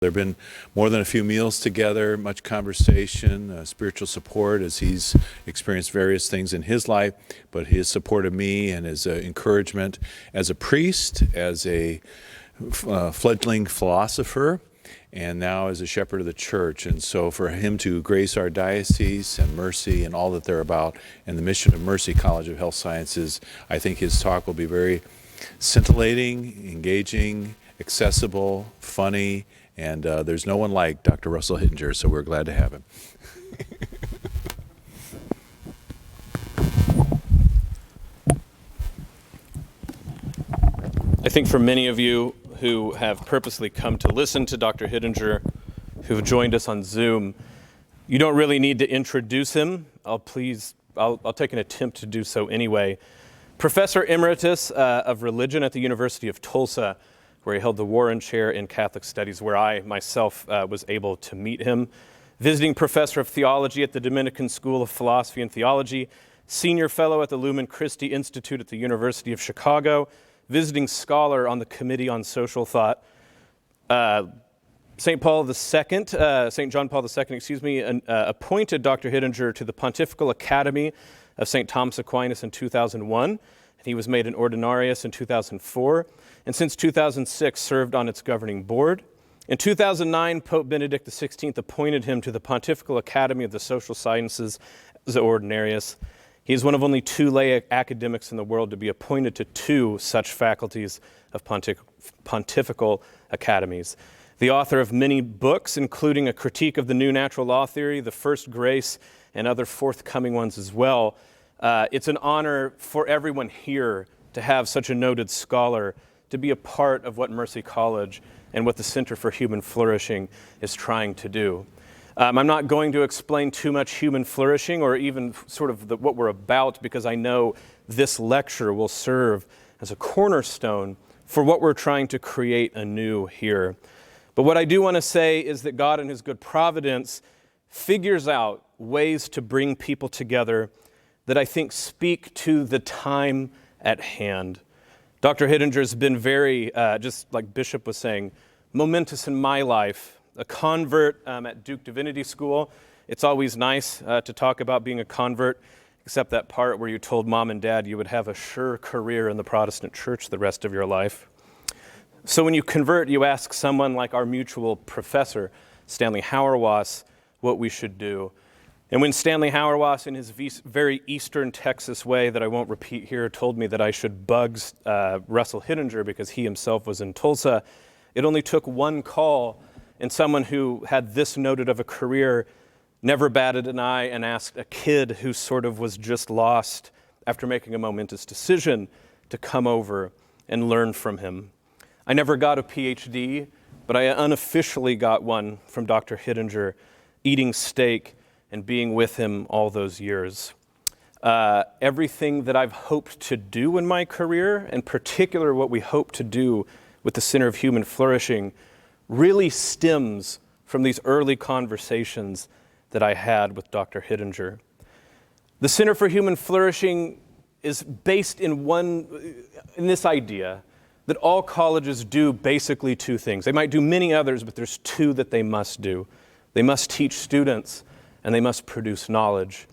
There have been more than a few meals together, much conversation, spiritual support as he's experienced various things in his life, but his support of me and his encouragement as a priest, as a fledgling philosopher, and now as a shepherd of the church. And so for him to grace our diocese and Mercy and all that they're about and the mission of Mercy College of Health Sciences, I think his talk will be very scintillating, engaging, accessible, funny, and there's no one like Dr. Russell Hittinger, so we're glad to have him. I think for many of you who have purposely come to listen to Dr. Hittinger, who have joined us on Zoom, you don't really need to introduce him. I'll take an attempt to do so anyway. Professor Emeritus of Religion at the University of Tulsa, where he held the Warren Chair in Catholic Studies, where I myself was able to meet him. Visiting Professor of Theology at the Dominican School of Philosophy and Theology, Senior Fellow at the Lumen Christi Institute at the University of Chicago, Visiting Scholar on the Committee on Social Thought. St. John Paul II, appointed Dr. Hittinger to the Pontifical Academy of St. Thomas Aquinas in 2001, and he was made an ordinarius in 2004. And since 2006 served on its governing board. In 2009, Pope Benedict XVI appointed him to the Pontifical Academy of the Social Sciences as an ordinarius. He is one of only 2 lay academics in the world to be appointed to 2 such faculties of pontifical academies. The author of many books, including a critique of the new natural law theory, the First Grace, and other forthcoming ones as well. It's an honor for everyone here to have such a noted scholar to be a part of what Mercy College and what the Center for Human Flourishing is trying to do. I'm not going to explain too much human flourishing or even sort of what we're about, because I know this lecture will serve as a cornerstone for what we're trying to create anew here. But what I do want to say is that God in his good providence figures out ways to bring people together that I think speak to the time at hand. Dr. Hittinger has been very, just like Bishop was saying, momentous in my life. A convert at Duke Divinity School. It's always nice to talk about being a convert, except that part where you told mom and dad you would have a sure career in the Protestant church the rest of your life. So when you convert, you ask someone like our mutual professor, Stanley Hauerwas, what we should do. And when Stanley Hauerwas, in his very Eastern Texas way that I won't repeat here, told me that I should bug Russell Hittinger because he himself was in Tulsa, it only took one call, and someone who had this noted of a career never batted an eye and asked a kid who sort of was just lost after making a momentous decision to come over and learn from him. I never got a PhD, but I unofficially got one from Dr. Hittinger, eating steak and being with him all those years. Everything that I've hoped to do in my career, in particular what we hope to do with the Center of Human Flourishing, really stems from these early conversations that I had with Dr. Hittinger. The Center for Human Flourishing is based in this idea that all colleges do basically 2 things. They might do many others, but there's 2 that they must do. They must teach students, and they must produce knowledge.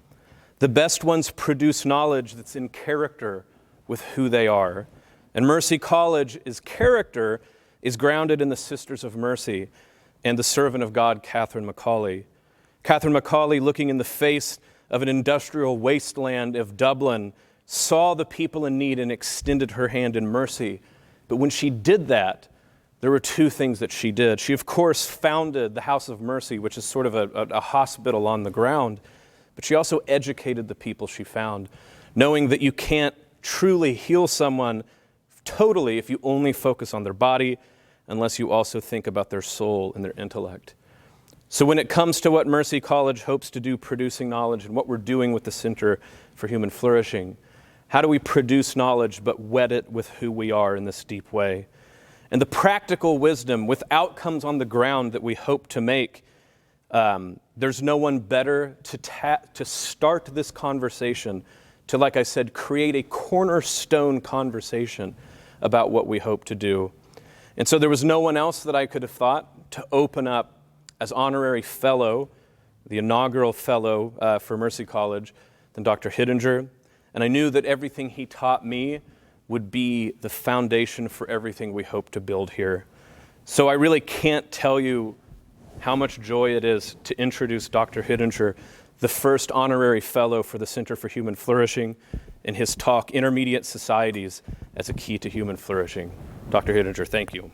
The best ones produce knowledge that's in character with who they are. And Mercy College's character is grounded in the Sisters of Mercy and the servant of God, Catherine McCauley. Catherine McCauley, looking in the face of an industrial wasteland of Dublin, saw the people in need and extended her hand in mercy. But when she did that, there were 2 things that she did. She, of course, founded the House of Mercy, which is sort of a hospital on the ground, but she also educated the people she found, knowing that you can't truly heal someone totally if you only focus on their body, unless you also think about their soul and their intellect. So when it comes to what Mercy College hopes to do, producing knowledge, and what we're doing with the Center for Human Flourishing, how do we produce knowledge but wed it with who we are in this deep way? And the practical wisdom with outcomes on the ground that we hope to make, there's no one better to start this conversation, to, like I said, create a cornerstone conversation about what we hope to do. And so there was no one else that I could have thought to open up as honorary fellow, the inaugural fellow for Mercy College, than Dr. Hittinger. And I knew that everything he taught me would be the foundation for everything we hope to build here. So I really can't tell you how much joy it is to introduce Dr. Hittinger, the first honorary fellow for the Center for Human Flourishing, in his talk, Intermediate Societies as a Key to Human Flourishing. Dr. Hittinger, thank you.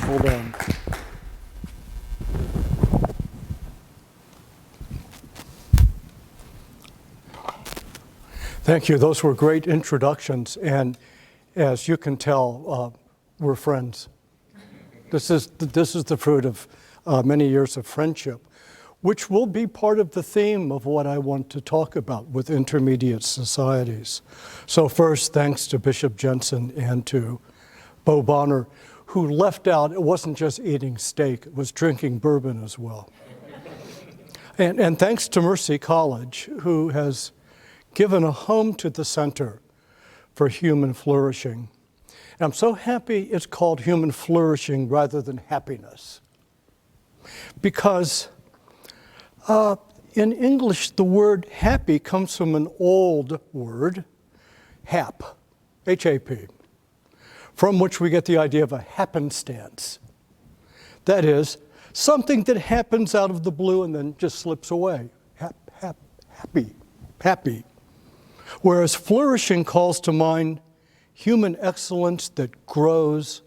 Hold on. Thank you. Those were great introductions, and as you can tell, we're friends. This is the fruit of many years of friendship, which will be part of the theme of what I want to talk about with intermediate societies. So first, thanks to Bishop Jensen and to Bo Bonner, who left out, it wasn't just eating steak, it was drinking bourbon as well. And thanks to Mercy College, who has given a home to the Center for Human Flourishing. And I'm so happy it's called Human Flourishing rather than happiness. Because in English, the word happy comes from an old word, hap, H-A-P, from which we get the idea of a happenstance. That is, something that happens out of the blue and then just slips away. Happy. Whereas flourishing calls to mind human excellence that grows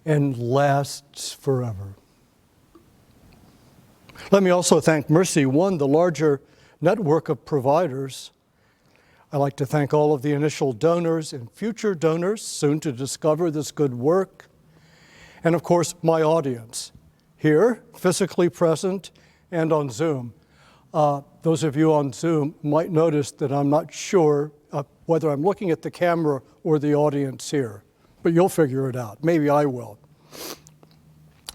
and lasts forever. Let me also thank Mercy One, the larger network of providers. I'd like to thank all of the initial donors and future donors, soon to discover this good work. And of course, my audience, here, physically present, and on Zoom. Those of you on Zoom might notice that I'm not sure whether I'm looking at the camera or the audience here, but you'll figure it out. Maybe I will.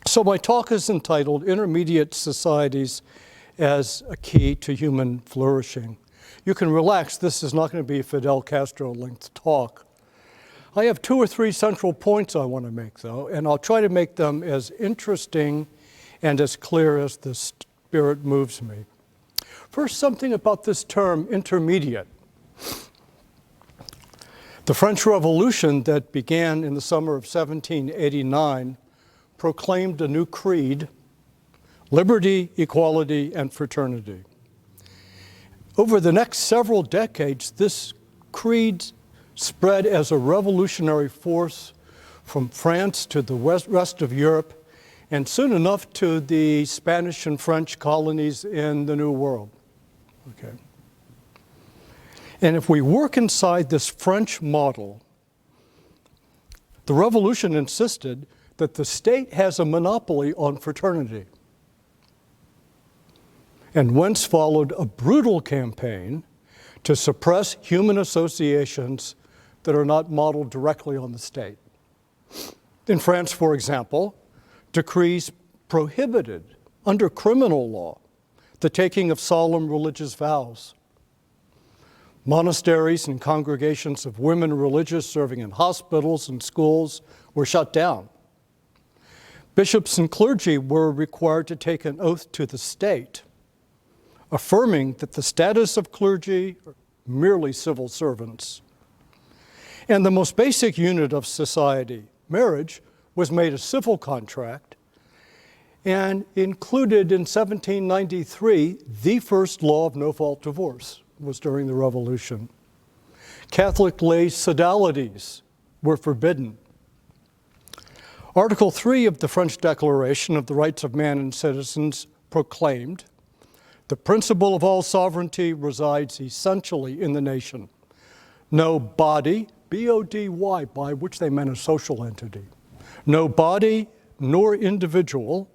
So my talk is entitled Intermediate Societies as a Key to Human Flourishing. You can relax, this is not going to be a Fidel Castro-length talk. I have 2 or 3 central points I want to make, though, and I'll try to make them as interesting and as clear as the Spirit moves me. First, something about this term, intermediate. The French Revolution that began in the summer of 1789 proclaimed a new creed: liberty, equality, and fraternity. Over the next several decades, this creed spread as a revolutionary force from France to the rest of Europe, and soon enough to the Spanish and French colonies in the New World. Okay. And if we work inside this French model, the revolution insisted that the state has a monopoly on fraternity. And whence followed a brutal campaign to suppress human associations that are not modeled directly on the state. In France, for example, decrees prohibited, under criminal law, the taking of solemn religious vows. Monasteries and congregations of women religious serving in hospitals and schools were shut down. Bishops and clergy were required to take an oath to the state, affirming that the status of clergy are merely civil servants. And the most basic unit of society, marriage, was made a civil contract and included in 1793 the first law of no-fault divorce was during the Revolution. Catholic lay sodalities were forbidden. Article 3 of the French Declaration of the Rights of Man and Citizens proclaimed, "The principle of all sovereignty resides essentially in the nation. No body," B-O-D-Y, by which they meant a social entity, "no body nor individual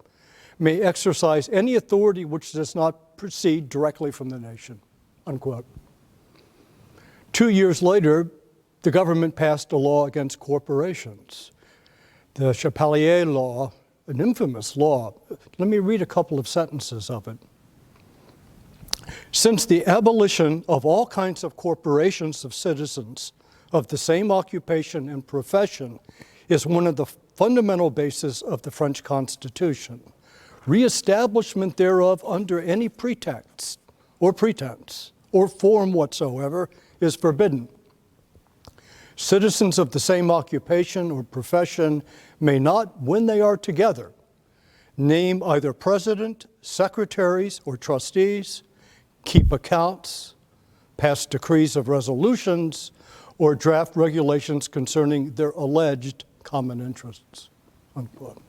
may exercise any authority which does not proceed directly from the nation," unquote. 2 years later, the government passed a law against corporations, the Chapellier Law, an infamous law. Let me read a couple of sentences of it. "Since the abolition of all kinds of corporations of citizens of the same occupation and profession is one of the fundamental bases of the French Constitution. Reestablishment thereof under any pretext or pretense or form whatsoever is forbidden. Citizens of the same occupation or profession may not, when they are together, name either president, secretaries, or trustees, keep accounts, pass decrees of resolutions, or draft regulations concerning their alleged common interests, unquote.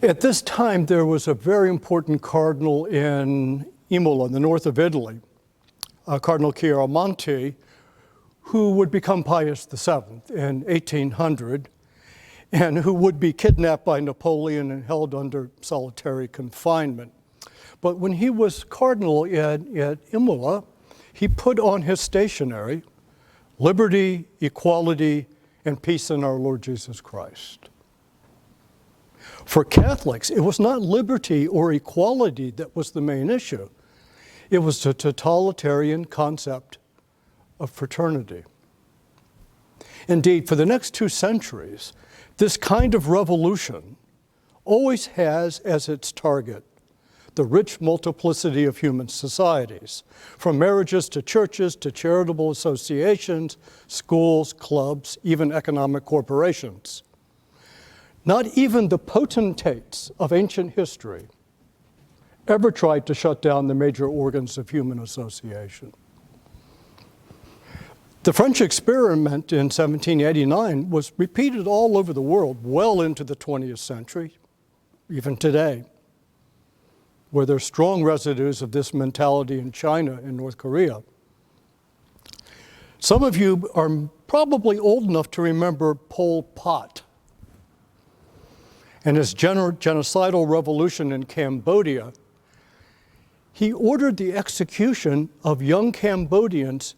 At this time, there was a very important cardinal in Imola, in the north of Italy, Cardinal Chiaramonti, who would become Pius VII in 1800, and who would be kidnapped by Napoleon and held under solitary confinement. But when he was cardinal at Imola, he put on his stationery, liberty, equality, and peace in our Lord Jesus Christ. For Catholics, it was not liberty or equality that was the main issue. It was the totalitarian concept of fraternity. Indeed, for the next 2 centuries, this kind of revolution always has as its target the rich multiplicity of human societies, from marriages to churches to charitable associations, schools, clubs, even economic corporations. Not even the potentates of ancient history ever tried to shut down the major organs of human association. The French experiment in 1789 was repeated all over the world well into the 20th century, even today, where there are strong residues of this mentality in China and North Korea. Some of you are probably old enough to remember Pol Pot and his genocidal revolution in Cambodia. He ordered the execution of young Cambodians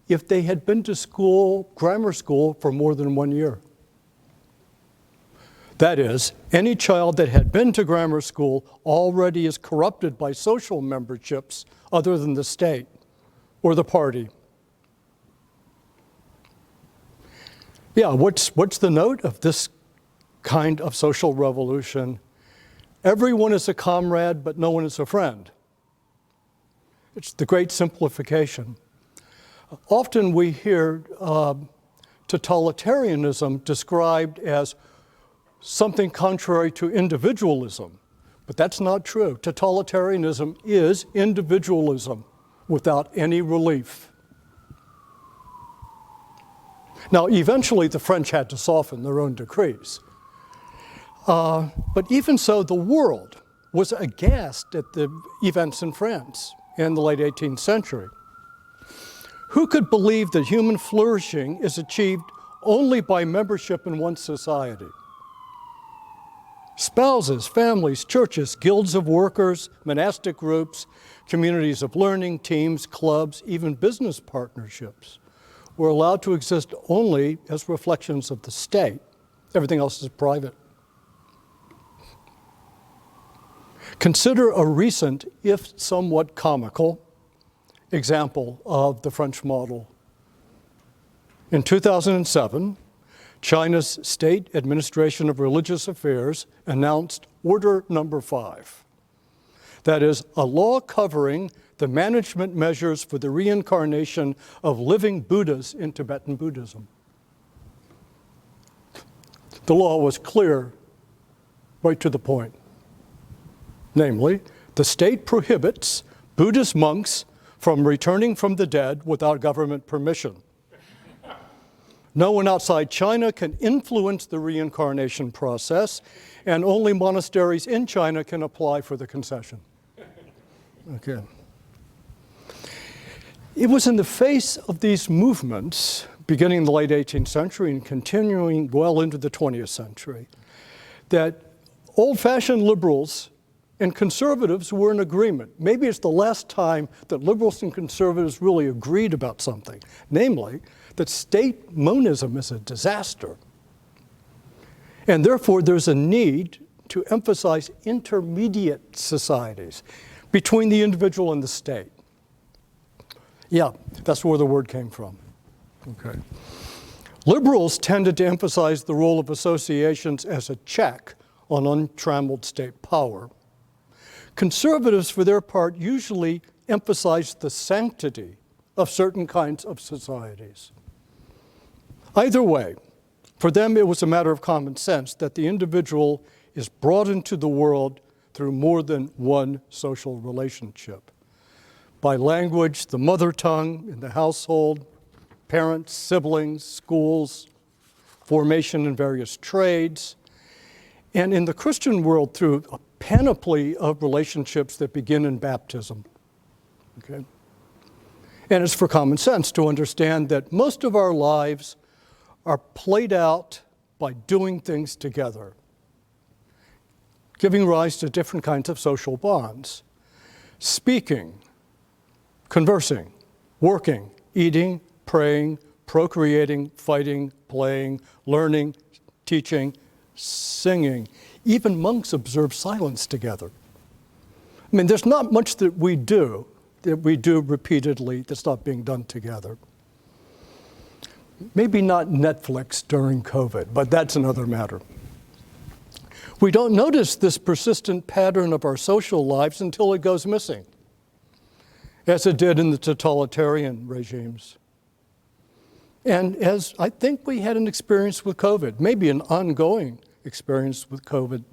if they had been to school, grammar school, for more than 1 year. That is, any child that had been to grammar school already is corrupted by social memberships other than the state or the party. Yeah, what's the note of this kind of social revolution? Everyone is a comrade, but no one is a friend. It's the great simplification. Often we hear totalitarianism described as something contrary to individualism, but that's not true. Totalitarianism is individualism without any relief. Now, eventually the French had to soften their own decrees. But even so, the world was aghast at the events in France in the late 18th century. Who could believe that human flourishing is achieved only by membership in one society? Spouses, families, churches, guilds of workers, monastic groups, communities of learning, teams, clubs, even business partnerships were allowed to exist only as reflections of the state. Everything else is private. Consider a recent, if somewhat comical, example of the French model. In 2007, China's State Administration of Religious Affairs announced Order Number 5. That is, a law covering the management measures for the reincarnation of living Buddhas in Tibetan Buddhism. The law was clear, right to the point. Namely, the state prohibits Buddhist monks from returning from the dead without government permission. No one outside China can influence the reincarnation process, and only monasteries in China can apply for the concession. Okay. It was in the face of these movements, beginning in the late 18th century and continuing well into the 20th century, that old-fashioned liberals and conservatives were in agreement. Maybe it's the last time that liberals and conservatives really agreed about something, namely that state monism is a disaster. And therefore, there's a need to emphasize intermediate societies between the individual and the state. Yeah, that's where the word came from. Okay. Liberals tended to emphasize the role of associations as a check on untrammeled state power. Conservatives, for their part, usually emphasize the sanctity of certain kinds of societies. Either way, for them it was a matter of common sense that the individual is brought into the world through more than one social relationship. By language, the mother tongue in the household, parents, siblings, schools, formation in various trades, and in the Christian world through a panoply of relationships that begin in baptism. Okay? And it's for common sense to understand that most of our lives are played out by doing things together, giving rise to different kinds of social bonds. Speaking, conversing, working, eating, praying, procreating, fighting, playing, learning, teaching, singing. Even monks observe silence together. I mean, there's not much that we do repeatedly that's not being done together. Maybe not Netflix during COVID, but that's another matter. We don't notice this persistent pattern of our social lives until it goes missing, as it did in the totalitarian regimes. And as I think we had an experience with COVID, maybe an ongoing experience with COVID,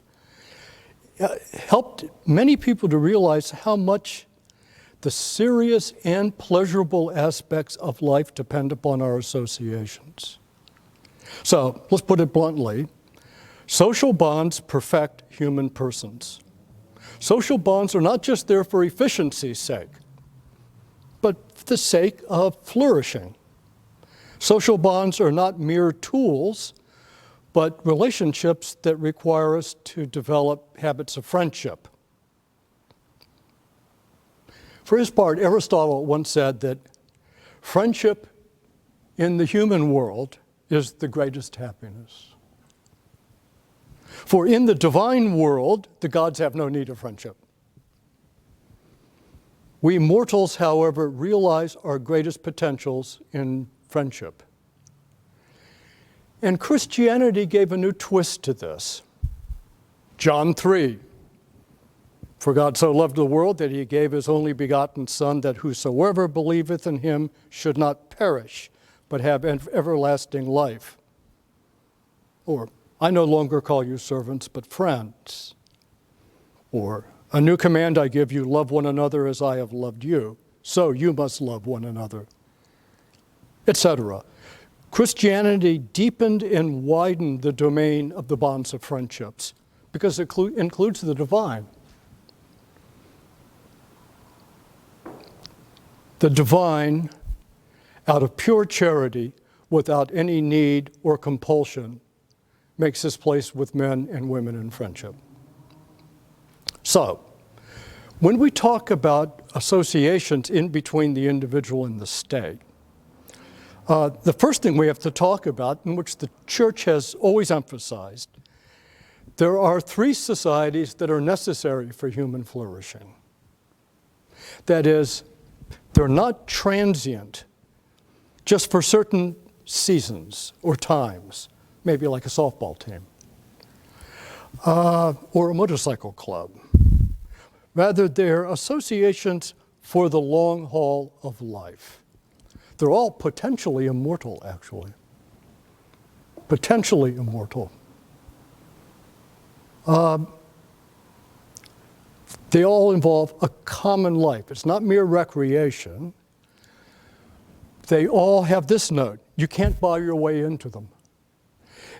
helped many people to realize how much the serious and pleasurable aspects of life depend upon our associations. So let's put it bluntly, social bonds perfect human persons. Social bonds are not just there for efficiency's sake, but for the sake of flourishing. Social bonds are not mere tools, but relationships that require us to develop habits of friendship. For his part, Aristotle once said that friendship in the human world is the greatest happiness. For in the divine world, the gods have no need of friendship. We mortals, however, realize our greatest potentials in friendship. And Christianity gave a new twist to this. John 3. For God so loved the world that he gave his only begotten Son, that whosoever believeth in him should not perish, but have everlasting life. Or, I no longer call you servants, but friends. Or, a new command I give you, love one another as I have loved you. So you must love one another, etc. Christianity deepened and widened the domain of the bonds of friendships because it includes the divine. The divine, out of pure charity, without any need or compulsion, makes his place with men and women in friendship. So, when we talk about associations in between the individual and the state, the first thing we have to talk about, in which the church has always emphasized, there are three societies that are necessary for human flourishing. That is, they're not transient, just for certain seasons or times, maybe like a softball team, or a motorcycle club. Rather, they're associations for the long haul of life. They're all potentially immortal, actually. Potentially immortal. They all involve a common life. It's not mere recreation. They all have this note: you can't buy your way into them.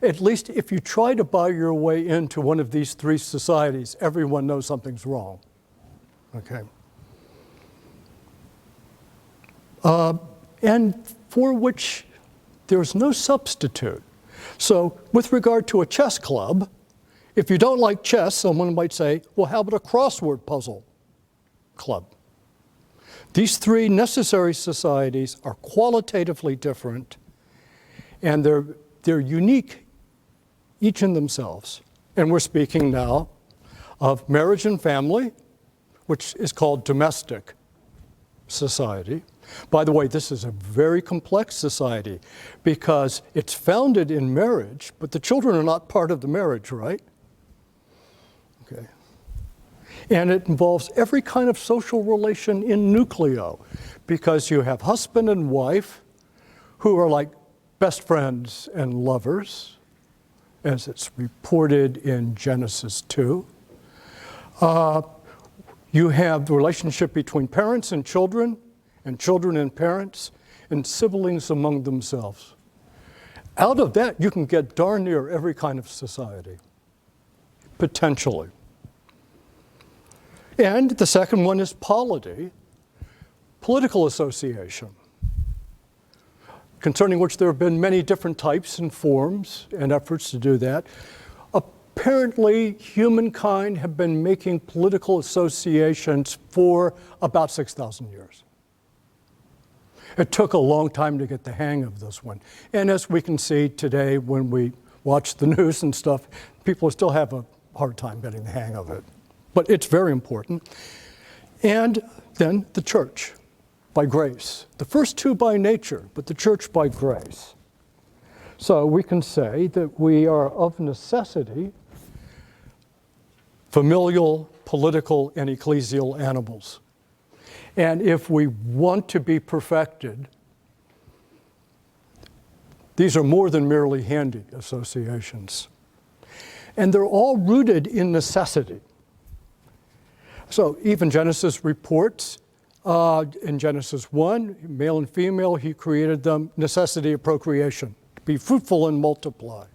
At least if you try to buy your way into one of these three societies, everyone knows something's wrong. Okay. And for which there's no substitute. So with regard to a chess club, if you don't like chess, someone might say, well, how about a crossword puzzle club? These three necessary societies are qualitatively different, and they're unique, each in themselves. And we're speaking now of marriage and family, which is called domestic. society. By the way, this is a very complex society because it's founded in marriage, but the children are not part of the marriage, right? Okay. And it involves every kind of social relation in nucleo because you have husband and wife who are like best friends and lovers, as it's reported in Genesis 2. You have the relationship between parents and children and parents, and siblings among themselves. Out of that, you can get darn near every kind of society, potentially. And the second one is polity, political association, concerning which there have been many different types and forms and efforts to do that. Apparently, humankind have been making political associations for about 6,000 years. It took a long time to get the hang of this one. And as we can see today when we watch the news and stuff, people still have a hard time getting the hang of it. But it's very important. And then the church, by grace. The first two by nature, but the church by grace. So we can say that we are of necessity familial, political, and ecclesial animals. And if we want to be perfected, these are more than merely handy associations. And they're all rooted in necessity. So even Genesis reports, in Genesis 1, male and female, he created them, necessity of procreation, to be fruitful and multiply.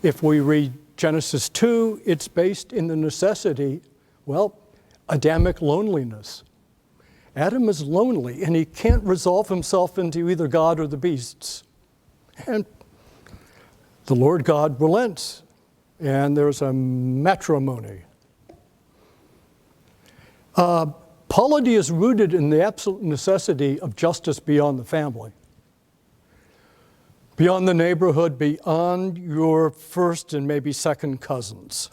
If we read Genesis 2, it's based in the necessity, well, Adamic loneliness. Adam is lonely, and he can't resolve himself into either God or the beasts. And the Lord God relents, and there's a matrimony. Polity is rooted in the absolute necessity of justice beyond the family, beyond the neighborhood, beyond your first and maybe second cousins,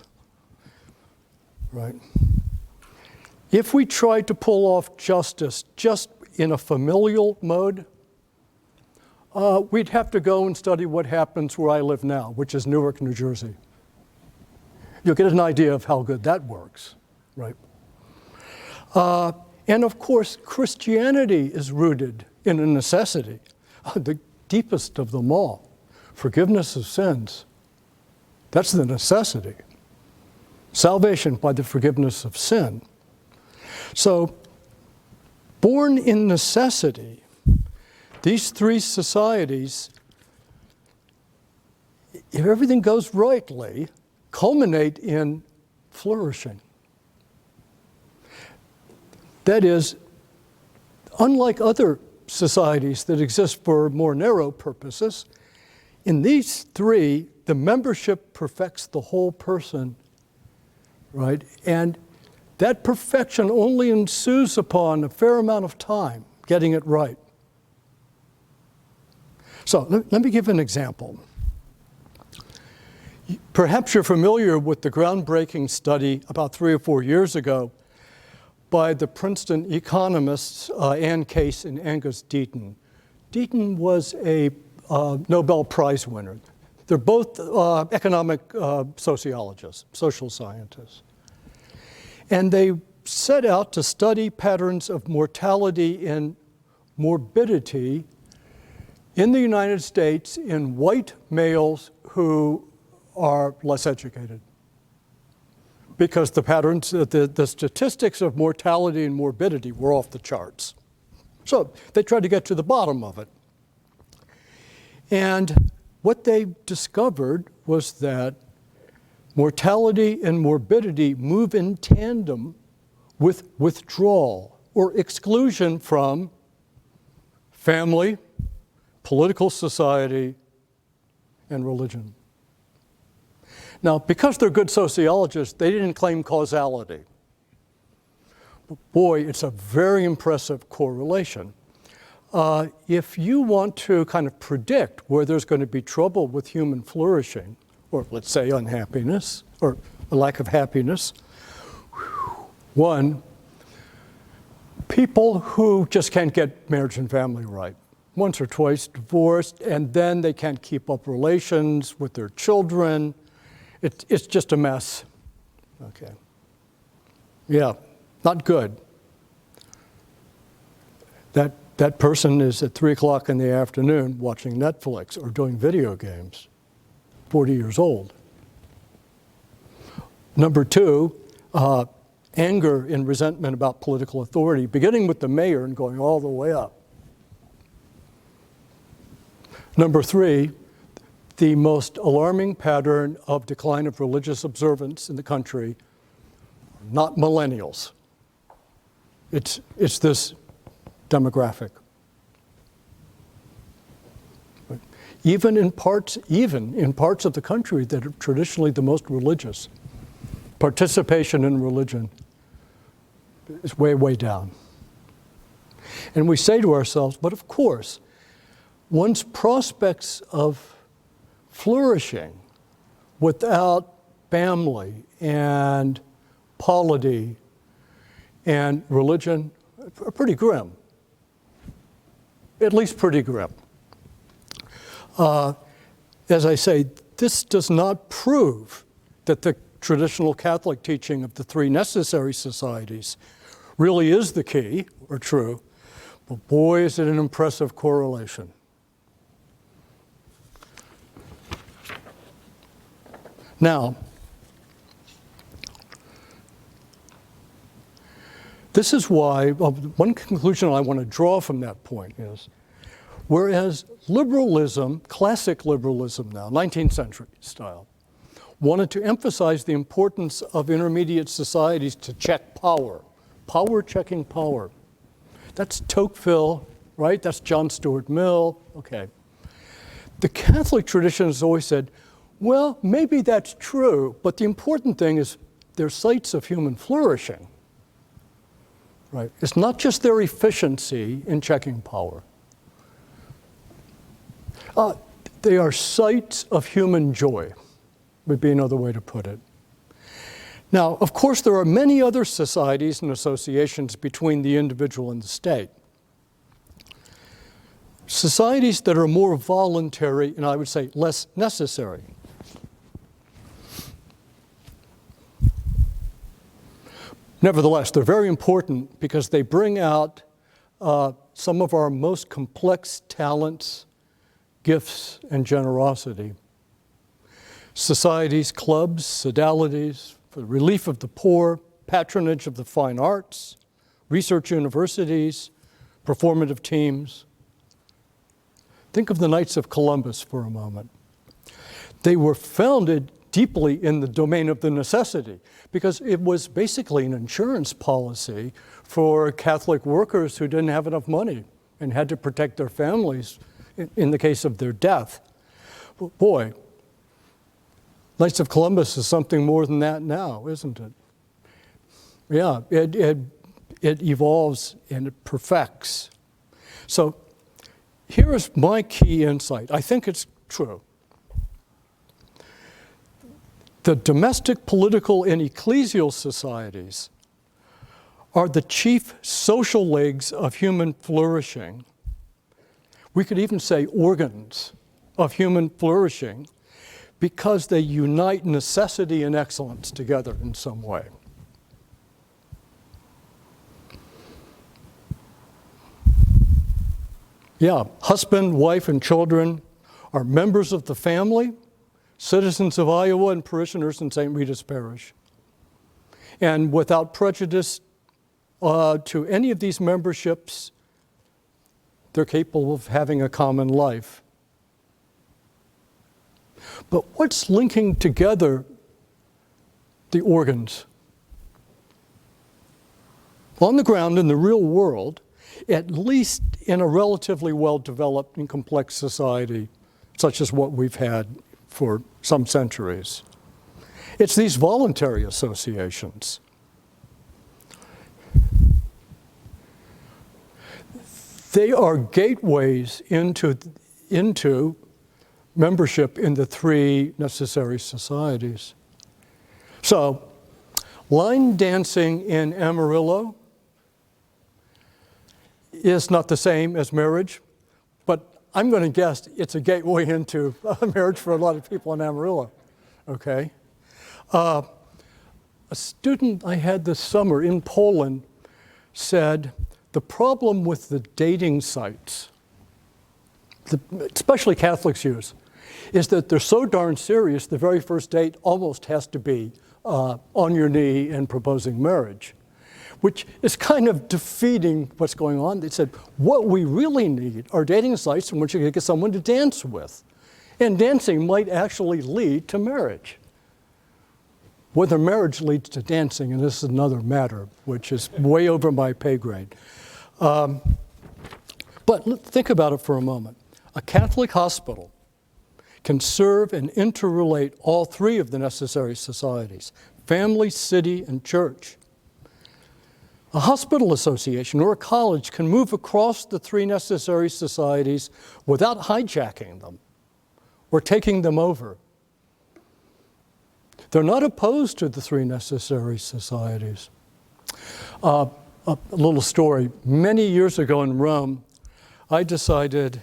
right? If we try to pull off justice just in a familial mode, we'd have to go and study what happens where I live now, which is Newark, New Jersey. You'll get an idea of how good that works, right? And of course, Christianity is rooted in a necessity, the deepest of them all, forgiveness of sins. That's the necessity. Salvation by the forgiveness of sin. So, born in necessity, these three societies, if everything goes rightly, culminate in flourishing. That is, unlike other societies that exist for more narrow purposes, in these three, the membership perfects the whole person, right? And that perfection only ensues upon a fair amount of time getting it right. So let me give an example. Perhaps you're familiar with the groundbreaking study about 3 or 4 years ago by the Princeton economists Ann Case and Angus Deaton. Deaton was a Nobel Prize winner. They're both economic sociologists, social scientists. And they set out to study patterns of mortality and morbidity in the United States in white males who are less educated. Because the patterns, the statistics of mortality and morbidity were off the charts. So they tried to get to the bottom of it. And what they discovered was that mortality and morbidity move in tandem with withdrawal or exclusion from family, political society, and religion. Now, because they're good sociologists, they didn't claim causality. But boy, it's a very impressive correlation. If you want to kind of predict where there's going to be trouble with human flourishing, or let's say unhappiness, or a lack of happiness, one, People who just can't get marriage and family right. Once or twice divorced, and then they can't keep up relations with their children. It's just a mess. Okay. Yeah, not good. That person is at 3 o'clock in the afternoon watching Netflix or doing video games, 40 years old. Number 2, anger and resentment about political authority, beginning with the mayor and going all the way up. Number 3, the most alarming pattern of decline of religious observance in the country, not millennials. It's this demographic. Even in parts of the country that are traditionally the most religious, participation in religion is way, way down. And we say to ourselves, but of course, one's prospects of flourishing without family and polity and religion are pretty grim. At least pretty grim. As I say, this does not prove that the traditional Catholic teaching of the 3 necessary societies really is the key or true, but boy, is it an impressive correlation. Now, this is why, one conclusion I want to draw from that point is, whereas liberalism, classic liberalism now, 19th century style, wanted to emphasize the importance of intermediate societies to check power, checking power. That's Tocqueville, right? That's John Stuart Mill, okay. The Catholic tradition has always said, well, maybe that's true, but the important thing is they're sites of human flourishing, right? It's not just their efficiency in checking power. They are sites of human joy, would be another way to put it. Now, of course, there are many other societies and associations between the individual and the state. Societies that are more voluntary and I would say less necessary. Nevertheless, they're very important because they bring out some of our most complex talents, gifts, and generosity. Societies, clubs, sodalities, for the relief of the poor, patronage of the fine arts, research universities, performative teams. Think of the Knights of Columbus for a moment. They were founded deeply in the domain of the necessity because it was basically an insurance policy for Catholic workers who didn't have enough money and had to protect their families in the case of their death. But boy, Knights of Columbus is something more than that now, isn't it? Yeah, it evolves and it perfects. So here is my key insight. I think it's true. The domestic, political, and ecclesial societies are the chief social legs of human flourishing. We could even say organs of human flourishing because they unite necessity and excellence together in some way. Yeah, husband, wife, and children are members of the family, citizens of Iowa, and parishioners in St. Rita's Parish. And without prejudice to any of these memberships, they're capable of having a common life. But what's linking together the organs? On the ground, in the real world, at least in a relatively well-developed and complex society, such as what we've had for some centuries, it's these voluntary associations. They are gateways into membership in the 3 necessary societies. So, line dancing in Amarillo is not the same as marriage, but I'm going to guess it's a gateway into marriage for a lot of people in Amarillo, okay? A student I had this summer in Poland said the problem with the dating sites, especially Catholics use, is that they're so darn serious the very first date almost has to be on your knee and proposing marriage, which is kind of defeating what's going on. They said, what we really need are dating sites in which you can get someone to dance with. And dancing might actually lead to marriage. Whether marriage leads to dancing, and this is another matter, which is way over my pay grade. But think about it for a moment. A Catholic hospital can serve and interrelate all three of the necessary societies: family, city, and church. A hospital association or a college can move across the three necessary societies without hijacking them or taking them over. They're not opposed to the three necessary societies. A little story. Many years ago in Rome, I decided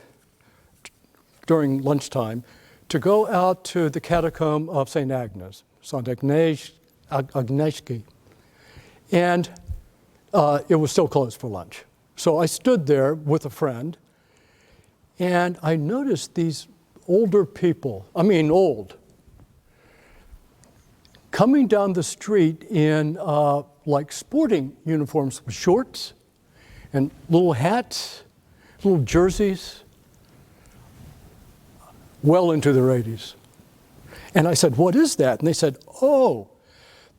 during lunchtime to go out to the catacomb of St. Agnes, St. Agnieszki. And it was still closed for lunch. So I stood there with a friend, and I noticed these older people, I mean old, coming down the street in like sporting uniforms with shorts and little hats, little jerseys, well into their 80s. And I said, what is that? And they said, oh,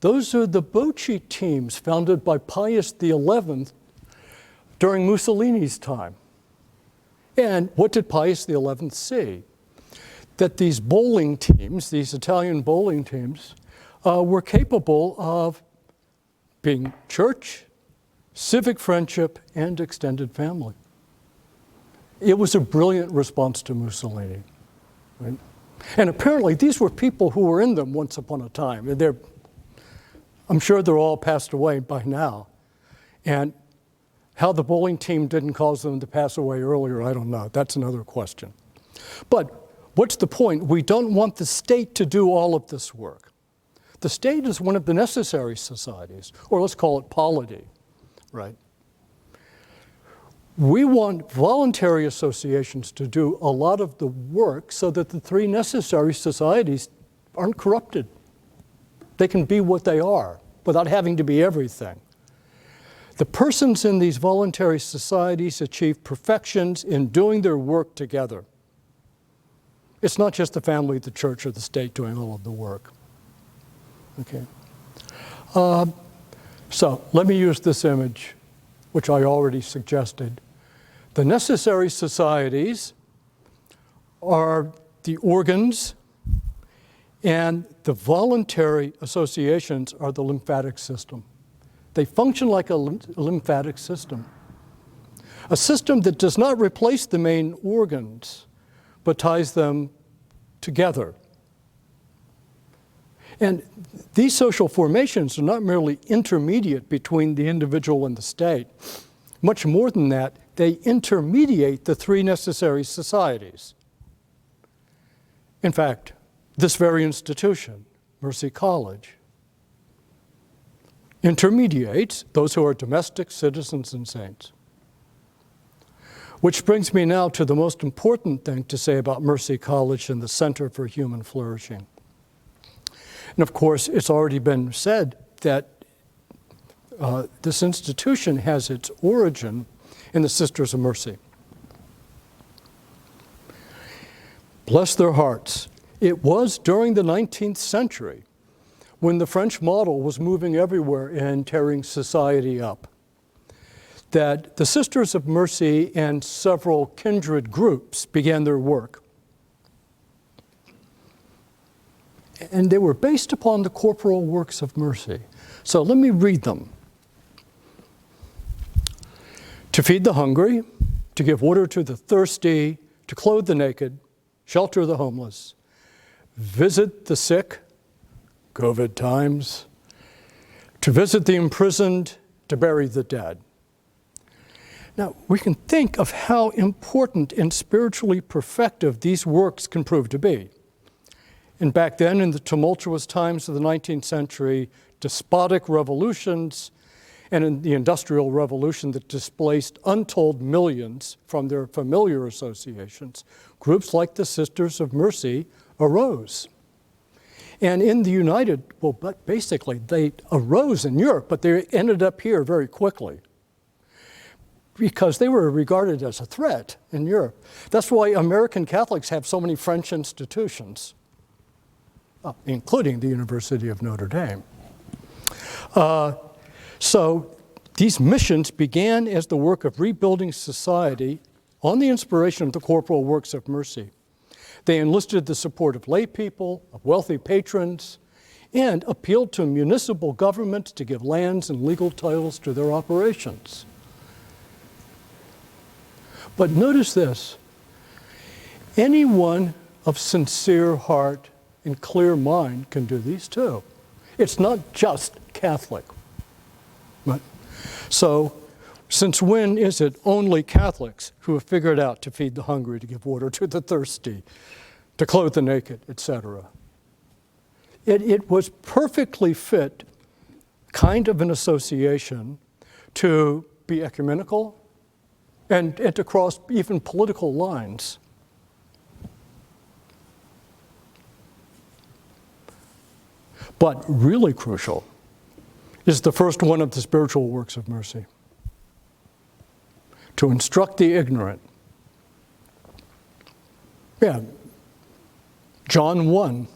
those are the bocce teams founded by Pius XI during Mussolini's time. And what did Pius XI see? That these bowling teams, these Italian bowling teams, were capable of being church, civic friendship, and extended family. It was a brilliant response to Mussolini. Right? And apparently these were people who were in them once upon a time. And I'm sure they're all passed away by now. And how the bowling team didn't cause them to pass away earlier, I don't know. That's another question. But what's the point? We don't want the state to do all of this work. The state is one of the necessary societies, or let's call it polity, right? We want voluntary associations to do a lot of the work so that the three necessary societies aren't corrupted. They can be what they are without having to be everything. The persons in these voluntary societies achieve perfections in doing their work together. It's not just the family, the church, or the state doing all of the work. Okay. So let me use this image, which I already suggested. The necessary societies are the organs, and the voluntary associations are the lymphatic system. They function like a lymphatic system. A system that does not replace the main organs, but ties them together. And these social formations are not merely intermediate between the individual and the state. Much more than that, they intermediate the three necessary societies. In fact, this very institution, Mercy College, intermediates those who are domestic citizens and saints. Which brings me now to the most important thing to say about Mercy College and the Center for Human Flourishing. And of course, it's already been said that this institution has its origin in the Sisters of Mercy. Bless their hearts. It was during the 19th century when the French model was moving everywhere and tearing society up that the Sisters of Mercy and several kindred groups began their work. And they were based upon the corporal works of mercy. So let me read them. To feed the hungry, to give water to the thirsty, to clothe the naked, shelter the homeless, visit the sick, COVID times, to visit the imprisoned, to bury the dead. Now, we can think of how important and spiritually perfective these works can prove to be. And back then, in the tumultuous times of the 19th century, despotic revolutions, and in the Industrial Revolution that displaced untold millions from their familiar associations, groups like the Sisters of Mercy arose. And in the United, well, but basically they arose in Europe, but they ended up here very quickly because they were regarded as a threat in Europe. That's why American Catholics have so many French institutions, including the University of Notre Dame. So these missions began as the work of rebuilding society on the inspiration of the corporal works of mercy. They enlisted the support of lay people, of wealthy patrons, and appealed to municipal governments to give lands and legal titles to their operations. But notice this, anyone of sincere heart and clear mind can do these too. It's not just Catholic. Right? So, since when is it only Catholics who have figured out to feed the hungry, to give water to the thirsty, to clothe the naked, etc.? It was perfectly fit kind of an association to be ecumenical and to cross even political lines. But really crucial is the first one of the spiritual works of mercy, to instruct the ignorant. Yeah, John 1,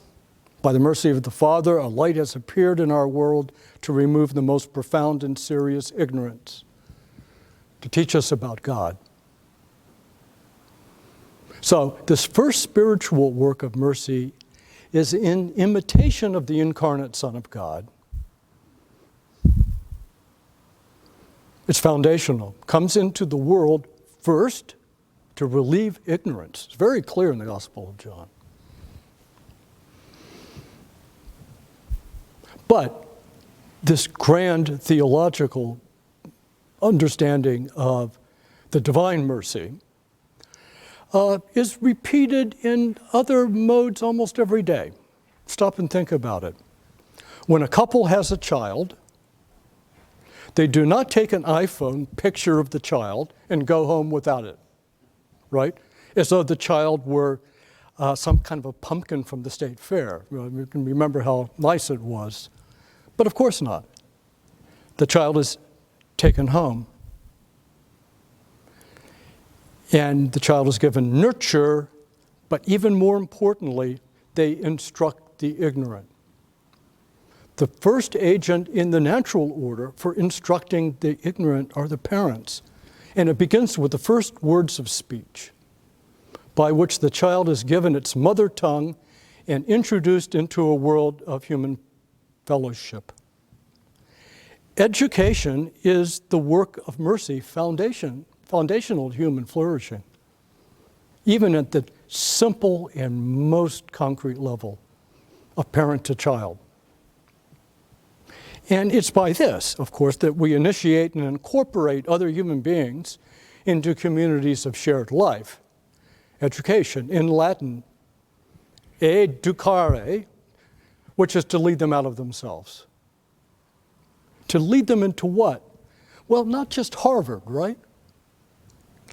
by the mercy of the Father, a light has appeared in our world to remove the most profound and serious ignorance, to teach us about God. So this first spiritual work of mercy is in imitation of the incarnate Son of God. It's foundational. Comes into the world first to relieve ignorance. It's very clear in the Gospel of John. But this grand theological understanding of the divine mercy is repeated in other modes almost every day. Stop and think about it. When a couple has a child, they do not take an iPhone picture of the child and go home without it, right? As though the child were some kind of a pumpkin from the state fair. You can remember how nice it was. But of course not. The child is taken home. And the child is given nurture, but even more importantly, they instruct the ignorant. The first agent in the natural order for instructing the ignorant are the parents. And it begins with the first words of speech, by which the child is given its mother tongue and introduced into a world of human fellowship. Education is the work of mercy, foundational to human flourishing, even at the simple and most concrete level of parent to child. And it's by this, of course, that we initiate and incorporate other human beings into communities of shared life. Education, in Latin, educare, which is to lead them out of themselves. To lead them into what? Well, not just Harvard, right?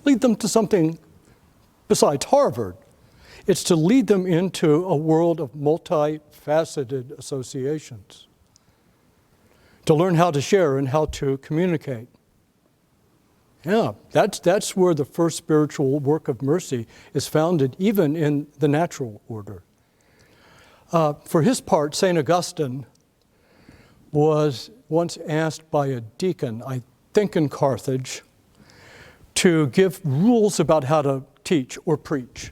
Lead them to something besides Harvard. It's to lead them into a world of multifaceted associations. To learn how to share and how to communicate. Yeah, that's where the first spiritual work of mercy is founded, even in the natural order. For his part, St. Augustine was once asked by a deacon, I think in Carthage, to give rules about how to teach or preach.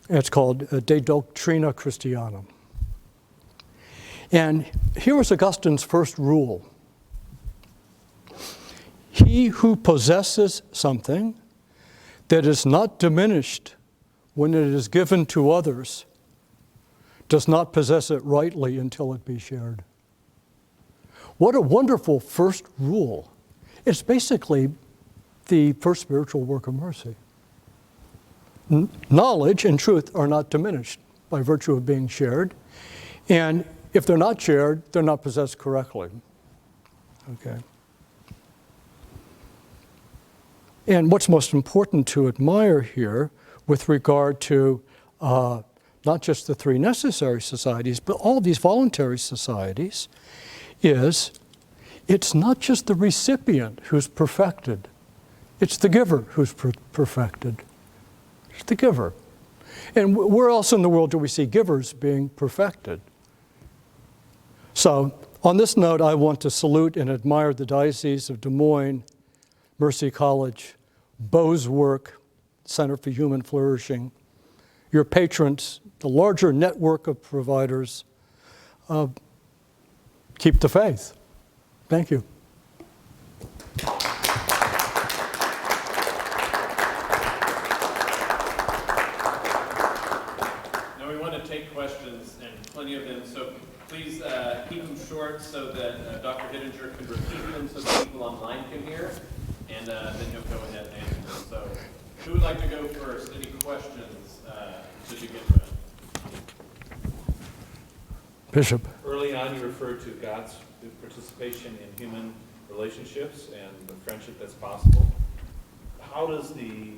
It's called De Doctrina Christianum. And here was Augustine's first rule. He who possesses something that is not diminished when it is given to others does not possess it rightly until it be shared. What a wonderful first rule. It's basically the first spiritual work of mercy. Knowledge and truth are not diminished by virtue of being shared. And if they're not shared, they're not possessed correctly. Okay. And what's most important to admire here with regard to not just the three necessary societies, but all these voluntary societies, is it's not just the recipient who's perfected, it's the giver who's perfected. It's the giver. And where else in the world do we see givers being perfected? So, on this note, I want to salute and admire the Diocese of Des Moines, Mercy College, Beau's work, Center for Human Flourishing, your patrons, the larger network of providers. Keep the faith. Thank you. Now we want to take questions, and plenty of them, so please keep them short so that Dr. Hittinger can repeat them so that people online can hear, and then he'll go ahead and answer them. So who would like to go first? Any questions to begin with? Bishop. Early on, you referred to God's participation in human relationships and the friendship that's possible. How does the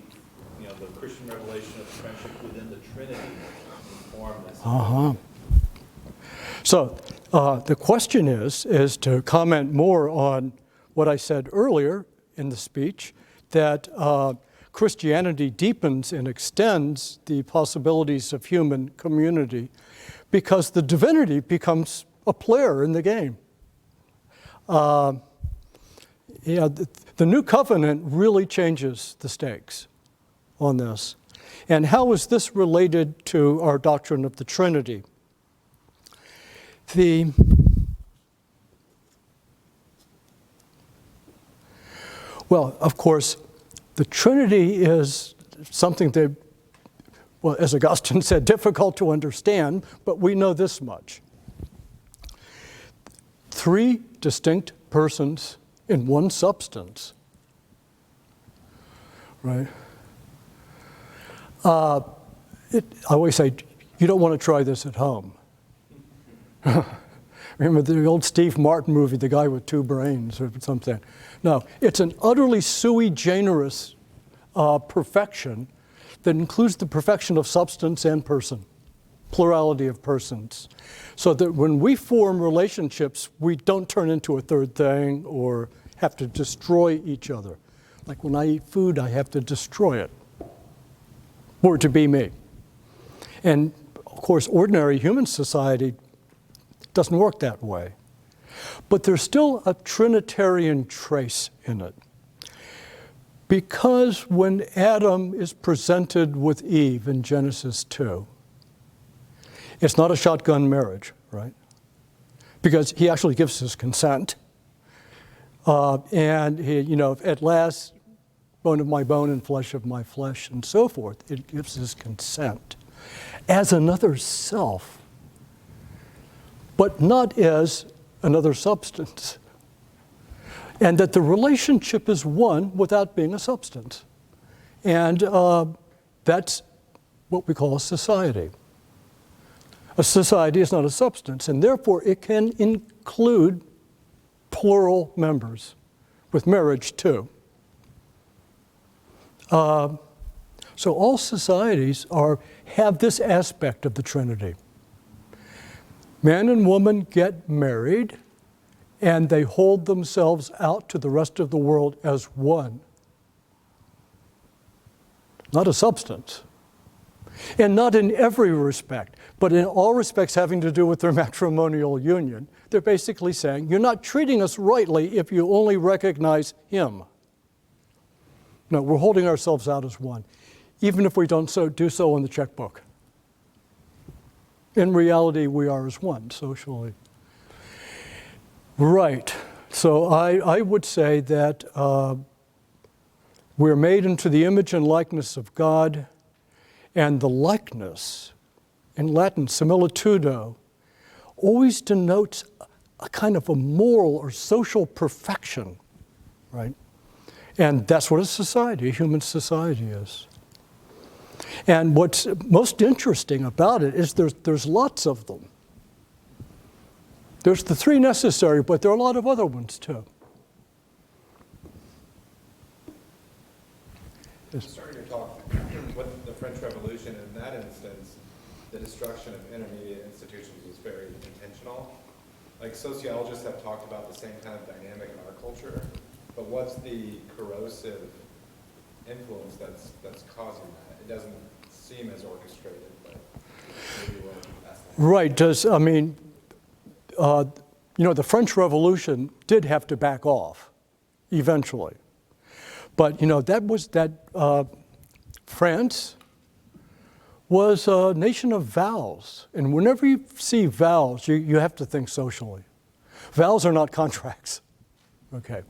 Christian revelation of friendship within the Trinity inform this? So the question is to comment more on what I said earlier in the speech, that Christianity deepens and extends the possibilities of human community because the divinity becomes a player in the game. The new covenant really changes the stakes on this. And how is this related to our doctrine of the Trinity? Well, of course, the Trinity is something that, well, as Augustine said, difficult to understand, but we know this much. Three distinct persons in one substance, right? I always say, you don't want to try this at home. Remember the old Steve Martin movie, The Guy with Two Brains or something? No, it's an utterly sui generis perfection that includes the perfection of substance and person, plurality of persons. So that when we form relationships, we don't turn into a third thing or have to destroy each other. Like when I eat food, I have to destroy it or to be me. And of course, ordinary human society doesn't work that way. But there's still a Trinitarian trace in it. Because when Adam is presented with Eve in Genesis 2, it's not a shotgun marriage, right? Because he actually gives his consent. And he, at last, bone of my bone and flesh of my flesh and so forth. It gives his consent as another self, but not as another substance. And that the relationship is one without being a substance. And that's what we call a society. A society is not a substance, and therefore it can include plural members, with marriage too. So all societies have this aspect of the Trinity. Man and woman get married, and they hold themselves out to the rest of the world as one. Not a substance. And not in every respect, but in all respects having to do with their matrimonial union. They're basically saying, you're not treating us rightly if you only recognize him. No, we're holding ourselves out as one, even if we don't do so in the checkbook. In reality, we are as one socially. Right. So I would say that we're made into the image and likeness of God, and the likeness, in Latin, similitudo, always denotes a kind of a moral or social perfection, right? And that's what a society, a human society is. And what's most interesting about it is there's lots of them. There's the three necessary, but there are a lot of other ones too. Starting your talk with the French Revolution, in that instance, the destruction of intermediate institutions was very intentional. Like sociologists have talked about the same kind of dynamic in our culture, but what's the corrosive influence that's causing that? It doesn't seem as orchestrated, but maybe we'll ask that. Right. The French Revolution did have to back off eventually. But, France was a nation of vows. And whenever you see vows, you have to think socially. Vows are not contracts. Okay.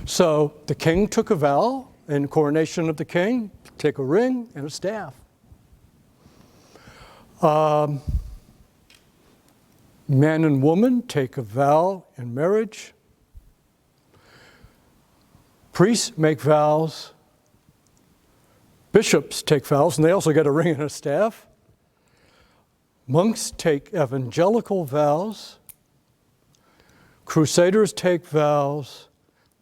So the king took a vow, and coronation of the king, take a ring and a staff. Man and woman take a vow in marriage. Priests make vows. Bishops take vows, and they also get a ring and a staff. Monks take evangelical vows. Crusaders take vows.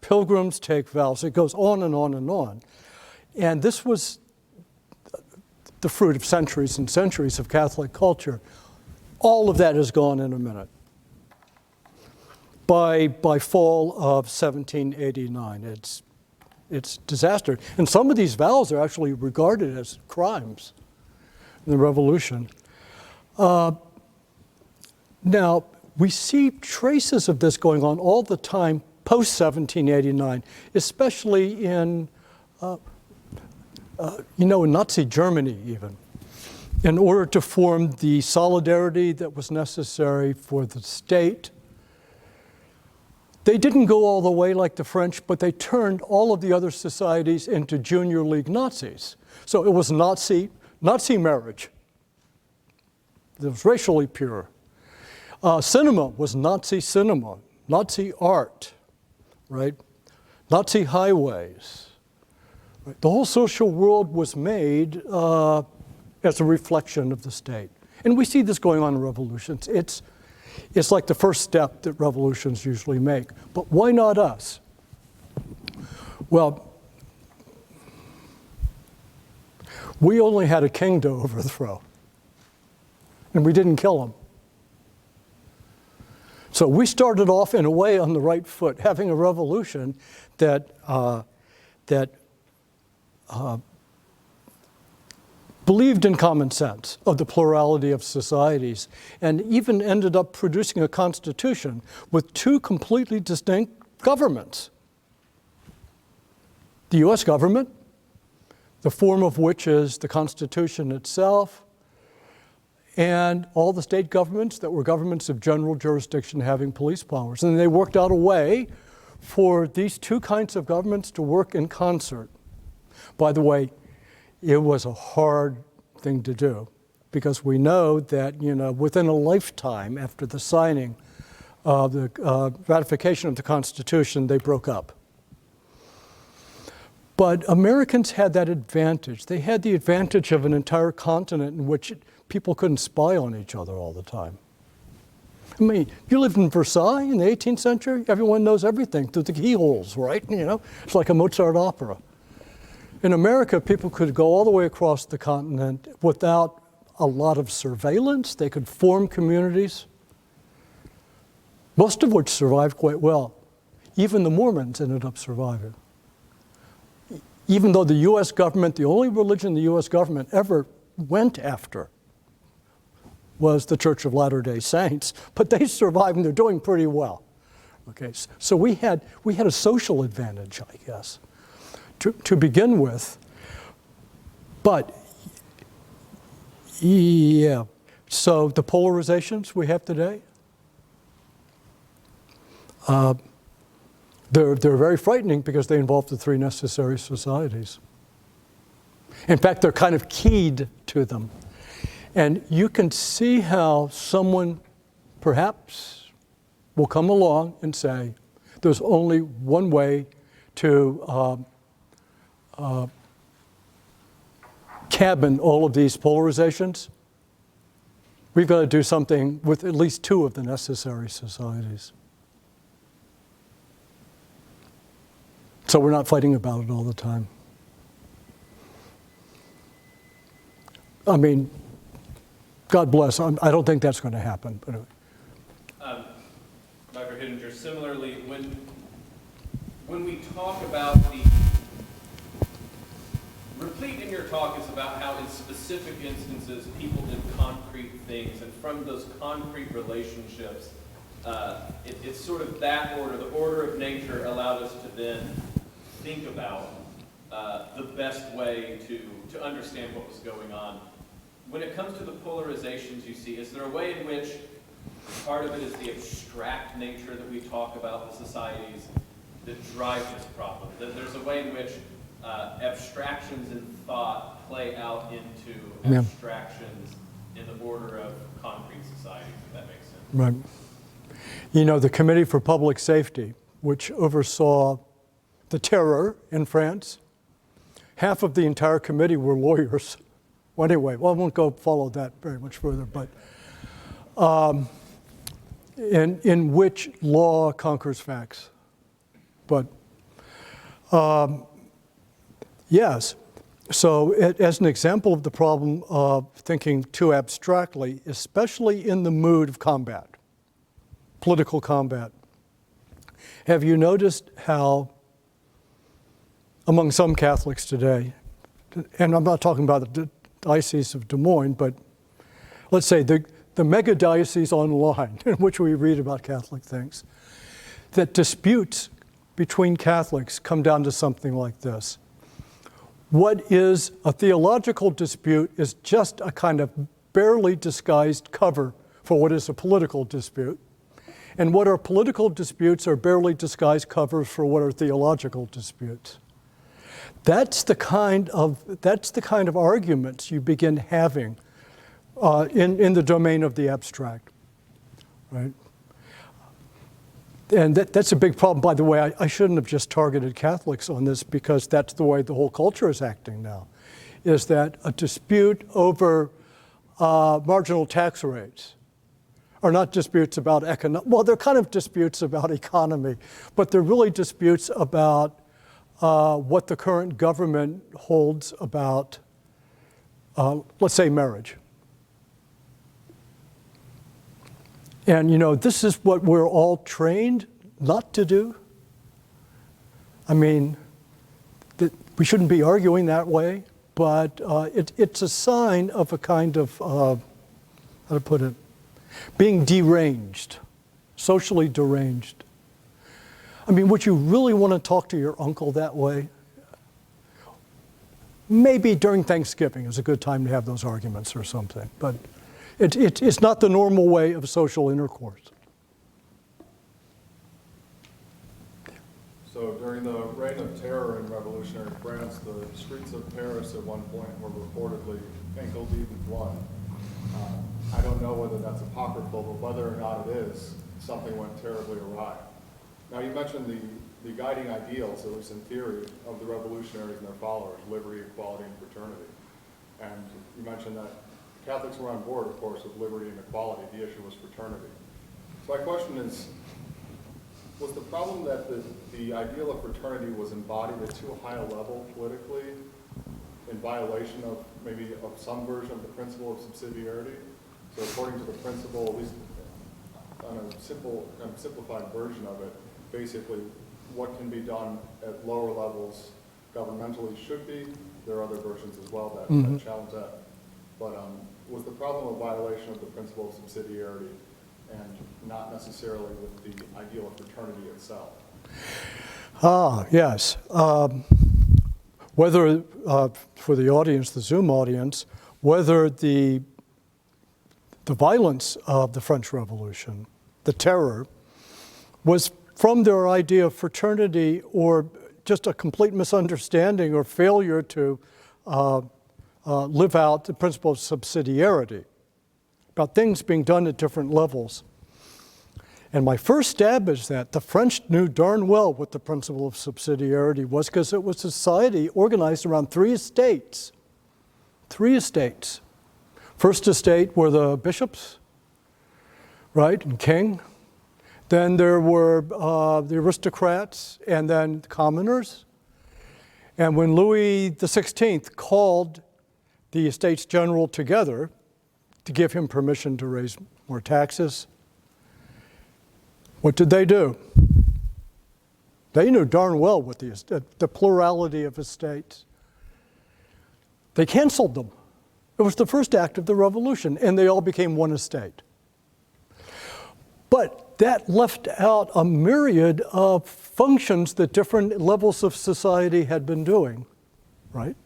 Pilgrims take vows. It goes on and on and on. And this was the fruit of centuries and centuries of Catholic culture. All of that is gone in a minute. By fall of 1789, it's disaster. And some of these vows are actually regarded as crimes in the Revolution. Now, we see traces of this going on all the time post-1789, especially in Nazi Germany even. In order to form the solidarity that was necessary for the state, they didn't go all the way like the French, but they turned all of the other societies into junior league Nazis. So it was Nazi marriage. It was racially pure. Cinema was Nazi cinema, Nazi art, right? Nazi highways. Right? The whole social world was made as a reflection of the state. And we see this going on in revolutions. It's like the first step that revolutions usually make. But why not us? Well, we only had a king to overthrow, and we didn't kill him. So we started off in a way on the right foot, having a revolution that believed in common sense of the plurality of societies, and even ended up producing a constitution with two completely distinct governments. The US government, the form of which is the Constitution itself, and all the state governments that were governments of general jurisdiction having police powers. And they worked out a way for these two kinds of governments to work in concert. By the way, it was a hard thing to do, because we know that, within a lifetime after the signing of the ratification of the Constitution, they broke up. But Americans had that advantage. They had the advantage of an entire continent in which people couldn't spy on each other all the time. I mean, you lived in Versailles in the 18th century, everyone knows everything through the keyholes, right? It's like a Mozart opera. In America, people could go all the way across the continent without a lot of surveillance. They could form communities, most of which survived quite well. Even the Mormons ended up surviving. Even though the US government, the only religion the US government ever went after was the Church of Latter-day Saints, but they survived and they're doing pretty well. Okay, so we had a social advantage, I guess, to begin with. But yeah, so the polarizations we have today, they're very frightening because they involve the three necessary societies. In fact, they're kind of keyed to them. And you can see how someone perhaps will come along and say, there's only one way to cabin all of these polarizations, we've got to do something with at least two of the necessary societies. So we're not fighting about it all the time. I mean, God bless. I don't think that's going to happen. But Dr. Hittinger, similarly, when we talk about replete in your talk is about how in specific instances people did concrete things, and from those concrete relationships, it's sort of that order, the order of nature allowed us to then think about the best way to understand what was going on. When it comes to the polarizations you see, is there a way in which part of it is the abstract nature that we talk about the societies that drive this problem? That there's a way in which abstractions in thought play out into abstractions in the order of concrete societies, if that makes sense. Right. You know, the Committee for Public Safety, which oversaw the terror in France, half of the entire committee were lawyers. Well, anyway, I won't go follow that very much further, but in which law conquers facts. But yes, so as an example of the problem of thinking too abstractly, especially in the mood of combat, political combat, have you noticed how among some Catholics today, and I'm not talking about the Diocese of Des Moines, but let's say the mega diocese online in which we read about Catholic things, that disputes between Catholics come down to something like this. What is a theological dispute is just a kind of barely disguised cover for what is a political dispute. And what are political disputes are barely disguised covers for what are theological disputes. That's the kind of arguments you begin having in the domain of the abstract, right? And that's a big problem. By the way, I shouldn't have just targeted Catholics on this, because that's the way the whole culture is acting now, is that a dispute over marginal tax rates are not disputes about well, they're kind of disputes about economy, but they're really disputes about what the current government holds about, let's say, marriage. And, you know, this is what we're all trained not to do. I mean, we shouldn't be arguing that way, but it's a sign of a kind of, how to put it, being deranged, socially deranged. I mean, would you really want to talk to your uncle that way? Maybe during Thanksgiving is a good time to have those arguments or something, but it's not the normal way of social intercourse. So during the reign of terror in revolutionary France, the streets of Paris at one point were reportedly ankle-deep in blood. I don't know whether that's apocryphal, but whether or not it is, something went terribly awry. Now, you mentioned the guiding ideals, at least in theory, of the revolutionaries and their followers: liberty, equality, and fraternity. And you mentioned that Catholics were on board, of course, with liberty and equality. The issue was fraternity. So my question is, was the problem that the ideal of fraternity was embodied at too high a level politically, in violation of maybe of some version of the principle of subsidiarity? So according to the principle, at least on a simplified version of it, basically what can be done at lower levels governmentally should be. There are other versions as well that challenge that. But was the problem a violation of the principle of subsidiarity and not necessarily with the ideal of fraternity itself? Yes. Whether, for the audience, the Zoom audience, whether the violence of the French Revolution, the terror, was from their idea of fraternity or just a complete misunderstanding or failure to live out the principle of subsidiarity, about things being done at different levels. And my first stab is that the French knew darn well what the principle of subsidiarity was, because it was a society organized around 3 estates. 3 estates. First estate were the bishops, right, and king. Then there were the aristocrats, and then the commoners. And when Louis XVI called the Estates General together to give him permission to raise more taxes, what did they do? They knew darn well what the plurality of estates. They canceled them. It was the first act of the revolution, and they all became one estate. But that left out a myriad of functions that different levels of society had been doing, right?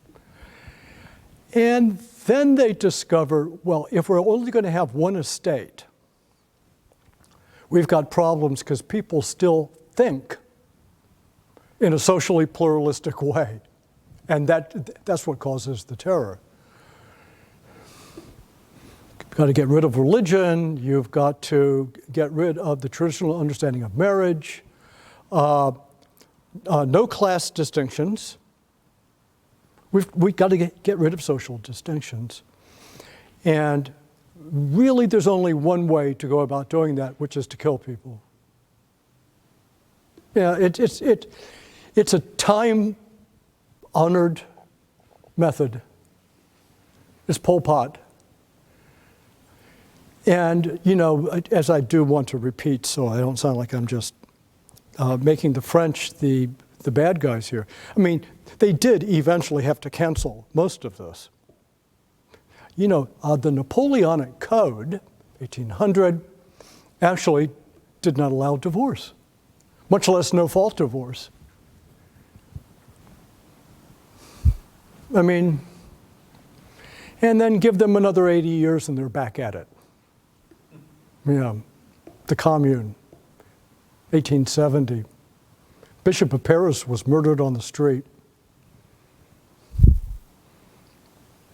And then they discover, well, if we're only going to have one estate, we've got problems because people still think in a socially pluralistic way. And that's what causes the terror. You've got to get rid of religion. You've got to get rid of the traditional understanding of marriage. No class distinctions. We've got to get rid of social distinctions. And really, there's only one way to go about doing that, which is to kill people. Yeah, it's a time-honored method. It's Pol Pot. And, you know, as I do want to repeat, so I don't sound like I'm just making the French the bad guys here. I mean, they did eventually have to cancel most of this. You know, the Napoleonic Code, 1800, actually did not allow divorce, much less no-fault divorce. I mean, and then give them another 80 years and they're back at it. You know, the Commune, 1870. Bishop of Paris was murdered on the street.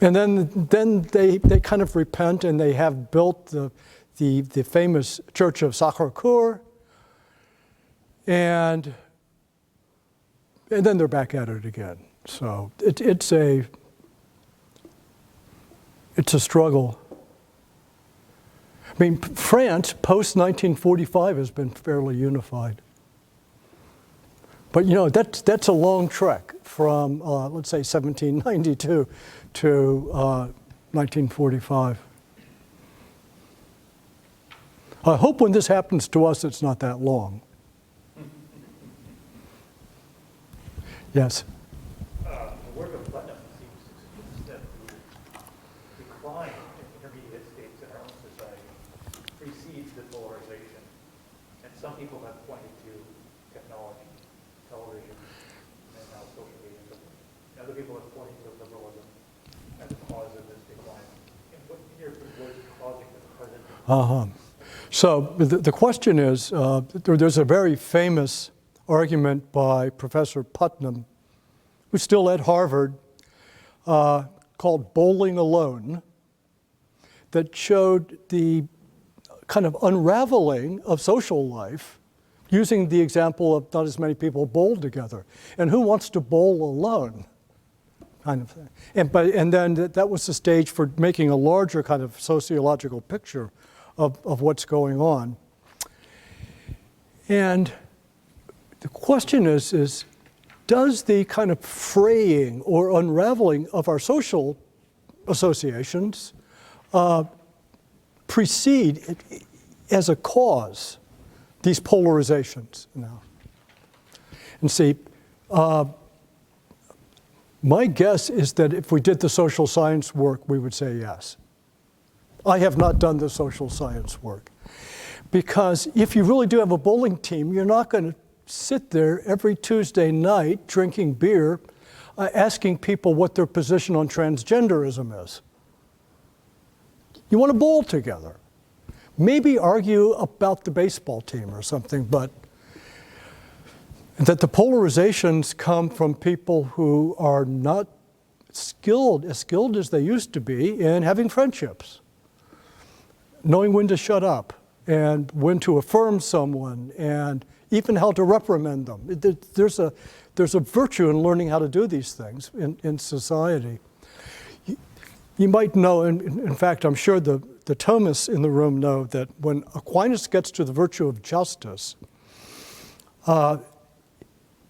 And then they kind of repent, and they have built the famous Church of Sacré-Cœur, and then they're back at it again. So it's a struggle. I mean, France, post-1945, has been fairly unified. But, you know, that's a long trek from, let's say, 1792 to 1945. I hope when this happens to us, it's not that long. Yes? The work of Putnam seems that the decline in intermediate states in our own society precedes the polarization. And some people have pointed to technology, television, and now social media. And other people have pointed to liberalism as the cause of this decline. And what in your view is causing the present? So the question is, there's a very famous argument by Professor Putnam, who's still at Harvard, called Bowling Alone, that showed the kind of unraveling of social life using the example of not as many people bowl together. And who wants to bowl alone? Kind of thing. And then that was the stage for making a larger kind of sociological picture of what's going on. And the question is, does the kind of fraying or unraveling of our social associations precede, as a cause, these polarizations now? And see, my guess is that if we did the social science work, we would say yes. I have not done the social science work. Because if you really do have a bowling team, you're not going to sit there every Tuesday night drinking beer, asking people what their position on transgenderism is. You want to bowl together. Maybe argue about the baseball team or something, but that the polarizations come from people who are not as skilled as they used to be in having friendships, knowing when to shut up, and when to affirm someone, and even how to reprimand them. There's a virtue in learning how to do these things in society. You might know, in fact, I'm sure the Thomists in the room know that when Aquinas gets to the virtue of justice,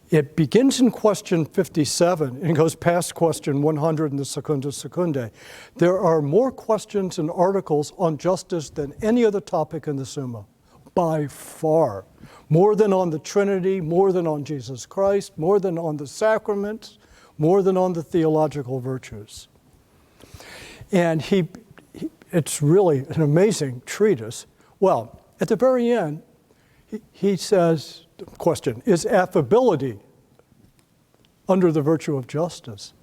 it begins in question 57 and goes past question 100 in the Secunda Secundae. There are more questions and articles on justice than any other topic in the Summa, by far. More than on the Trinity, more than on Jesus Christ, more than on the sacraments, more than on the theological virtues. And it's really an amazing treatise. Well, at the very end, he says, question, is affability under the virtue of justice?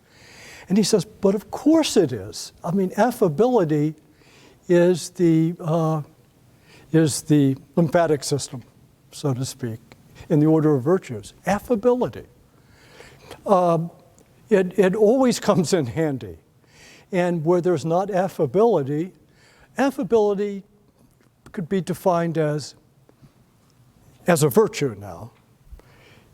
And he says, but of course it is. I mean, affability is the lymphatic system, so to speak, in the order of virtues. Affability. It always comes in handy. And where there's not affability could be defined as a virtue now,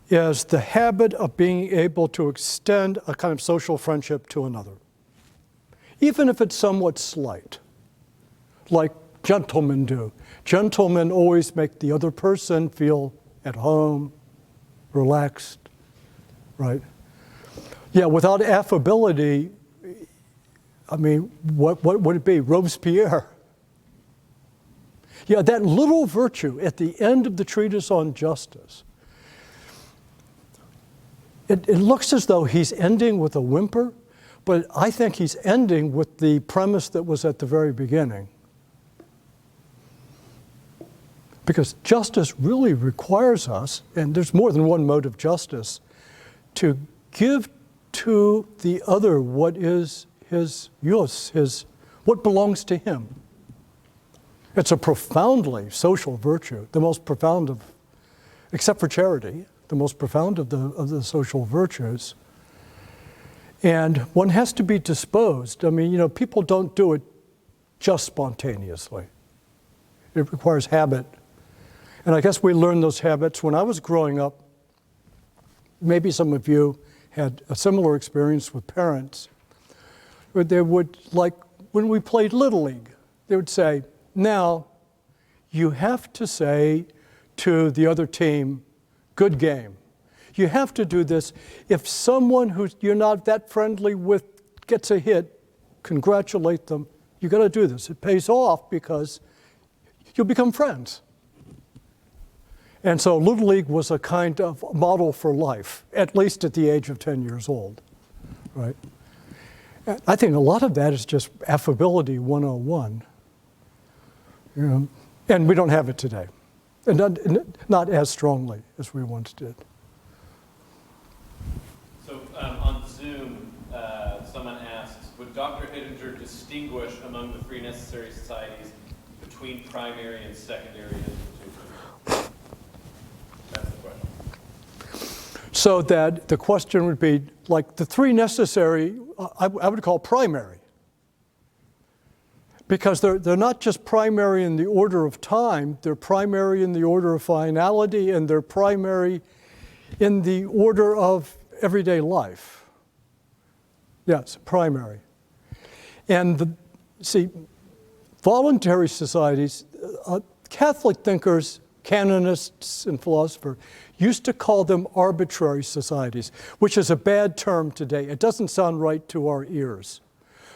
is the habit of being able to extend a kind of social friendship to another, even if it's somewhat slight, like gentlemen do. Gentlemen always make the other person feel at home, relaxed, right? Yeah, without affability, I mean, what would it be? Robespierre. Yeah, that little virtue at the end of the treatise on justice, it looks as though he's ending with a whimper, but I think he's ending with the premise that was at the very beginning. Because justice really requires us, and there's more than one mode of justice, to give to the other what is his jus, what belongs to him. It's a profoundly social virtue, the most profound of, except for charity, the most profound of the social virtues. And one has to be disposed. I mean, people don't do it just spontaneously. It requires habit. And I guess we learned those habits when I was growing up. Maybe some of you had a similar experience with parents, where they would, like when we played Little League, they would say, now you have to say to the other team, good game. You have to do this. If someone who you're not that friendly with gets a hit, congratulate them. You got to do this. It pays off because you'll become friends. And so Little League was a kind of model for life, at least at the age of 10 years old, right? I think a lot of that is just affability 101. And we don't have it today, and not as strongly as we once did. So on Zoom, someone asks, would Dr. Hittinger distinguish among the three necessary societies between primary and secondary institutions? That's the question. So that the question would be, like the three necessary, I would call primary. Because they're not just primary in the order of time, they're primary in the order of finality, and they're primary in the order of everyday life. Yes, primary. And voluntary societies, Catholic thinkers, canonists, and philosophers used to call them arbitrary societies, which is a bad term today. It doesn't sound right to our ears.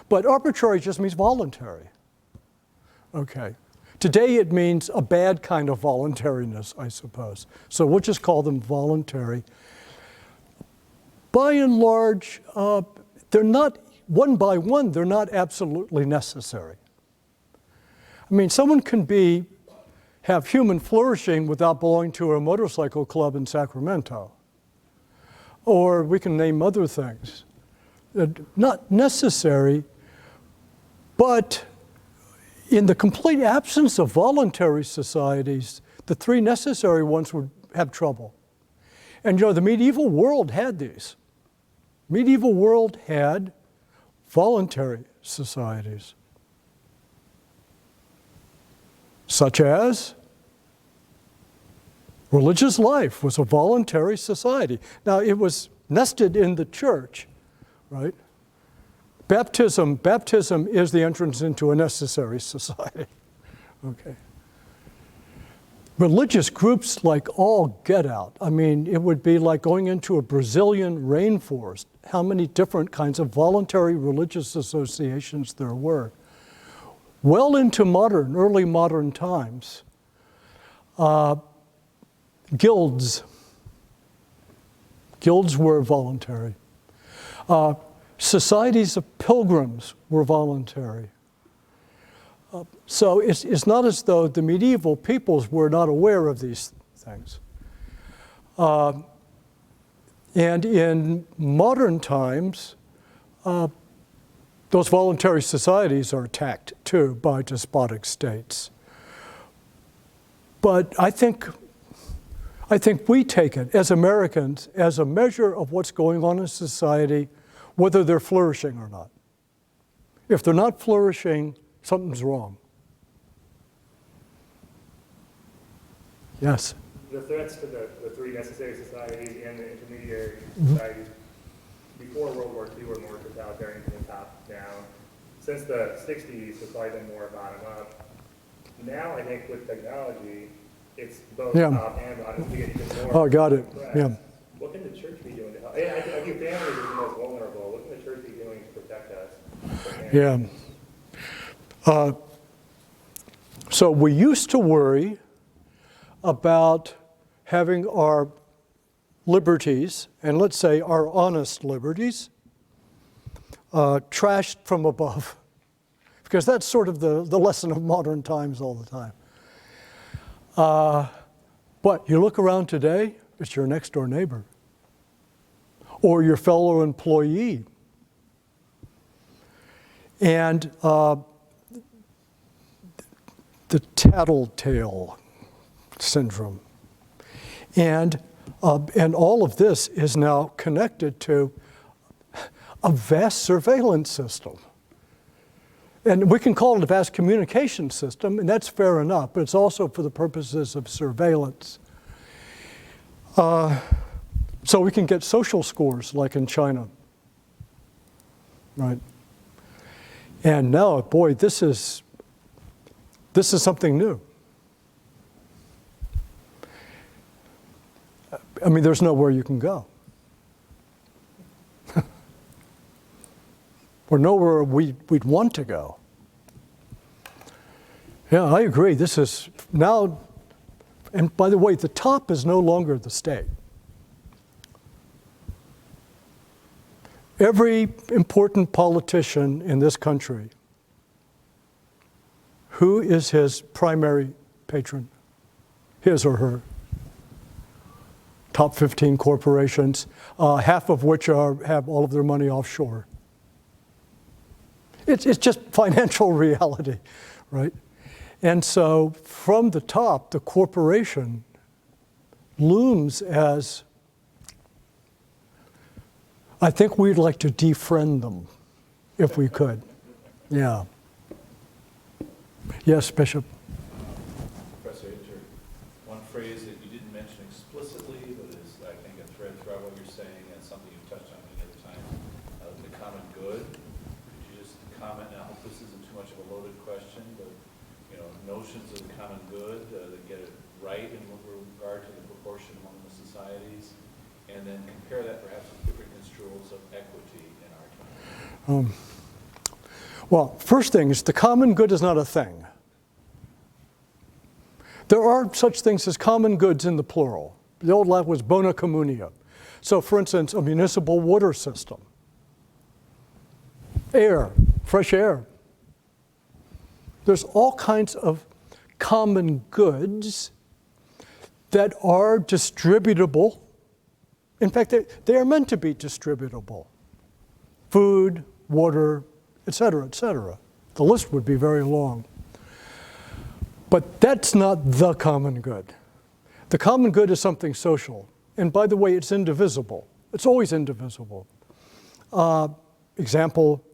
But arbitrary just means voluntary. Okay. Today it means a bad kind of voluntariness, I suppose. So we'll just call them voluntary. By and large, they're not, one by one, they're not absolutely necessary. I mean, someone can have human flourishing without belonging to a motorcycle club in Sacramento. Or we can name other things. Not necessary, but in the complete absence of voluntary societies, the three necessary ones would have trouble. And the medieval world had these. Medieval world had voluntary societies. such as religious life was a voluntary society. Now, it was nested in the church, right? Baptism is the entrance into a necessary society. Okay. Religious groups like all get out. I mean, it would be like going into a Brazilian rainforest, how many different kinds of voluntary religious associations there were. Well into early modern times, guilds were voluntary. Societies of pilgrims were voluntary. So it's not as though the medieval peoples were not aware of these things. And in modern times, those voluntary societies are attacked too by despotic states. But I think we take it as Americans as a measure of what's going on in society, whether they're flourishing or not. If they're not flourishing, something's wrong. Yes? The threats to the three necessary societies and the intermediary societies before World War II were more totalitarian from the top down. Since the 60s, it's probably been more bottom up. Now, I think with technology, it's both top and bottom. We get even more. Oh, got it. Press. Yeah. What can the church be doing to help? I view families as the most vulnerable. What can the church be doing to protect us? Yeah. So we used to worry about having our liberties, and let's say our honest liberties, trashed from above. Because that's sort of the lesson of modern times all the time. But you look around today, it's your next door neighbor or your fellow employee. And the tattletale syndrome. And all of this is now connected to a vast surveillance system. And we can call it a vast communication system, and that's fair enough, but it's also for the purposes of surveillance. So we can get social scores like in China, right? And now, boy, this is something new. I mean, there's nowhere you can go. Or nowhere we'd want to go. Yeah, I agree. This is now, and by the way, the top is no longer the state. Every important politician in this country, who is his primary patron? His or her? Top 15 corporations, half of which have all of their money offshore. It's just financial reality, right? And so from the top, the corporation looms as, I think we'd like to defriend them if we could. Yeah. Yes, Bishop. Professor Hitcher, one phrase that you didn't mention explicitly, but is, I think, a thread throughout what you're saying, and something you've touched on many other times, the common good. Could you just comment, and I hope this isn't too much of a loaded question, but, you know, notions of the common good that get it right in regard to the proportion among the societies, and then compare that perhaps with different construals of equity in our time. Well, first thing is the common good is not a thing. There are such things as common goods in the plural. The old Latin was bona communia. So for instance, a municipal water system, air, fresh air. There's all kinds of common goods that are distributable. In fact, they are meant to be distributable. Food, water, et cetera, et cetera. The list would be very long. But that's not the common good. The common good is something social. And by the way, it's indivisible. It's always indivisible. Example,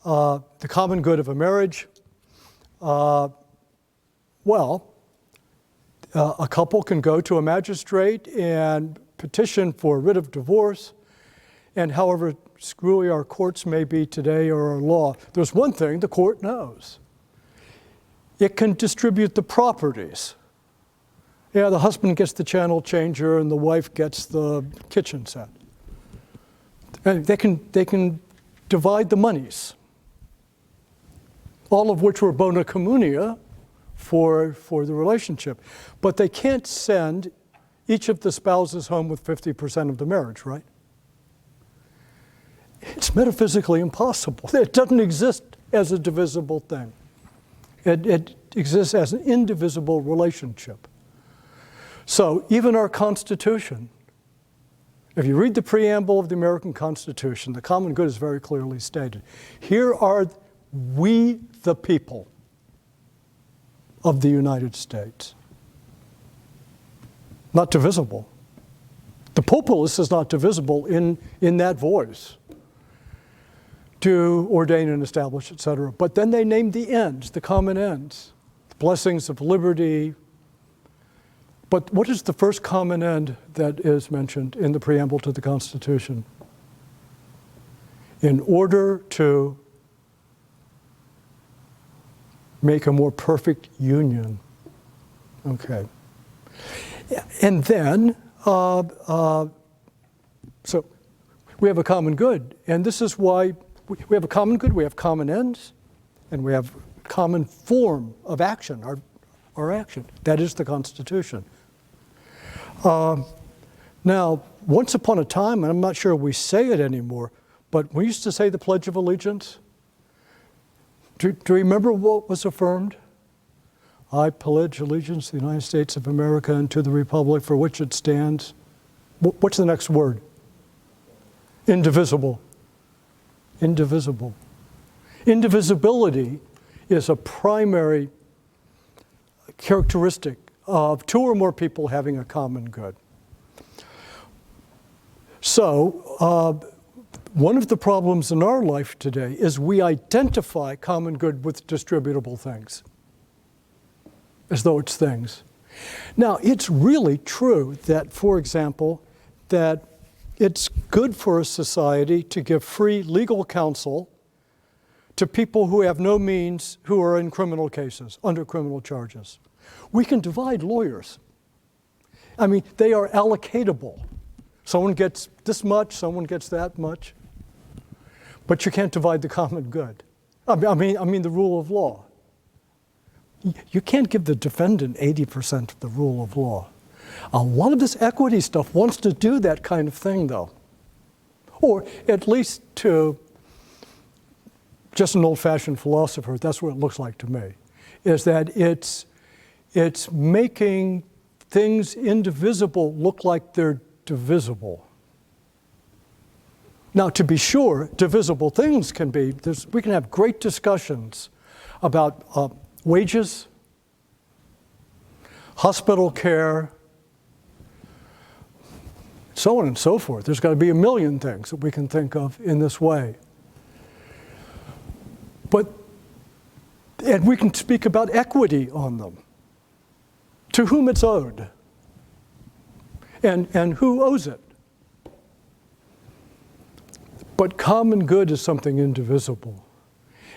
the common good of a marriage, Well, a couple can go to a magistrate and petition for writ of divorce, and however screwy our courts may be today or our law, there's one thing the court knows. It can distribute the properties. Yeah, the husband gets the channel changer and the wife gets the kitchen set. And they can divide the monies, all of which were bona communia for the relationship. But they can't send each of the spouses home with 50% of the marriage, right? It's metaphysically impossible. It doesn't exist as a divisible thing. It exists as an indivisible relationship. So even our Constitution, if you read the preamble of the American Constitution, the common good is very clearly stated. Here are we the people of the United States. Not divisible. The populace is not divisible in that voice. To ordain and establish, etc. But then they named the ends, the common ends, the blessings of liberty. But what is the first common end that is mentioned in the preamble to the Constitution? In order to make a more perfect union. Okay. And then, so we have a common good, and this is why we have a common good, we have common ends, and we have common form of action, our action. That is the Constitution. Now, once upon a time, and I'm not sure we say it anymore, but we used to say the Pledge of Allegiance. Do you remember what was affirmed? I pledge allegiance to the United States of America and to the republic for which it stands. What's the next word? Indivisible. Indivisible. Indivisibility is a primary characteristic of two or more people having a common good. So, one of the problems in our life today is we identify common good with distributable things, as though it's things. Now, it's really true that, for example, that it's good for a society to give free legal counsel to people who have no means, who are in criminal cases, under criminal charges. We can divide lawyers. I mean, they are allocatable. Someone gets this much, someone gets that much. But you can't divide the common good. I mean the rule of law. You can't give the defendant 80% of the rule of law. A lot of this equity stuff wants to do that kind of thing, though. Or at least to just an old-fashioned philosopher, that's what it looks like to me, is that it's making things indivisible look like they're divisible. Now, to be sure, divisible things can be, we can have great discussions about wages, hospital care, so on and so forth. There's got to be a million things that we can think of in this way. And we can speak about equity on them, to whom it's owed, and who owes it. But common good is something indivisible.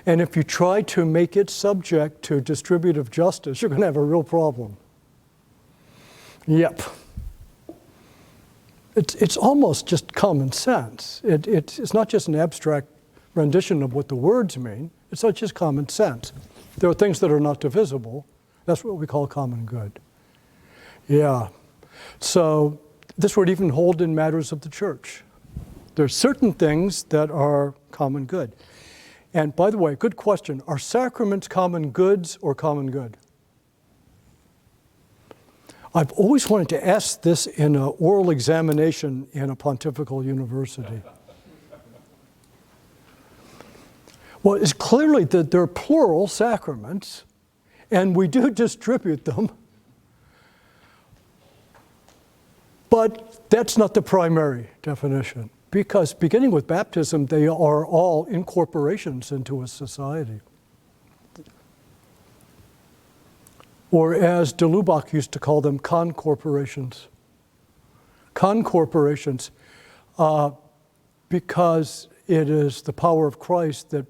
And if you try to make it subject to distributive justice, you're going to have a real problem. Yep. It's almost just common sense. It's not just an abstract rendition of what the words mean. It's not just common sense. There are things that are not divisible. That's what we call common good. Yeah. So this would even hold in matters of the church. There are certain things that are common good. And by the way, good question. Are sacraments common goods or common good? I've always wanted to ask this in an oral examination in a pontifical university. Well, it's clearly that there are plural sacraments, and we do distribute them, but that's not the primary definition, because beginning with baptism, they are all incorporations into a society. or as de Lubac used to call them, concorporations. Concorporations, because it is the power of Christ that,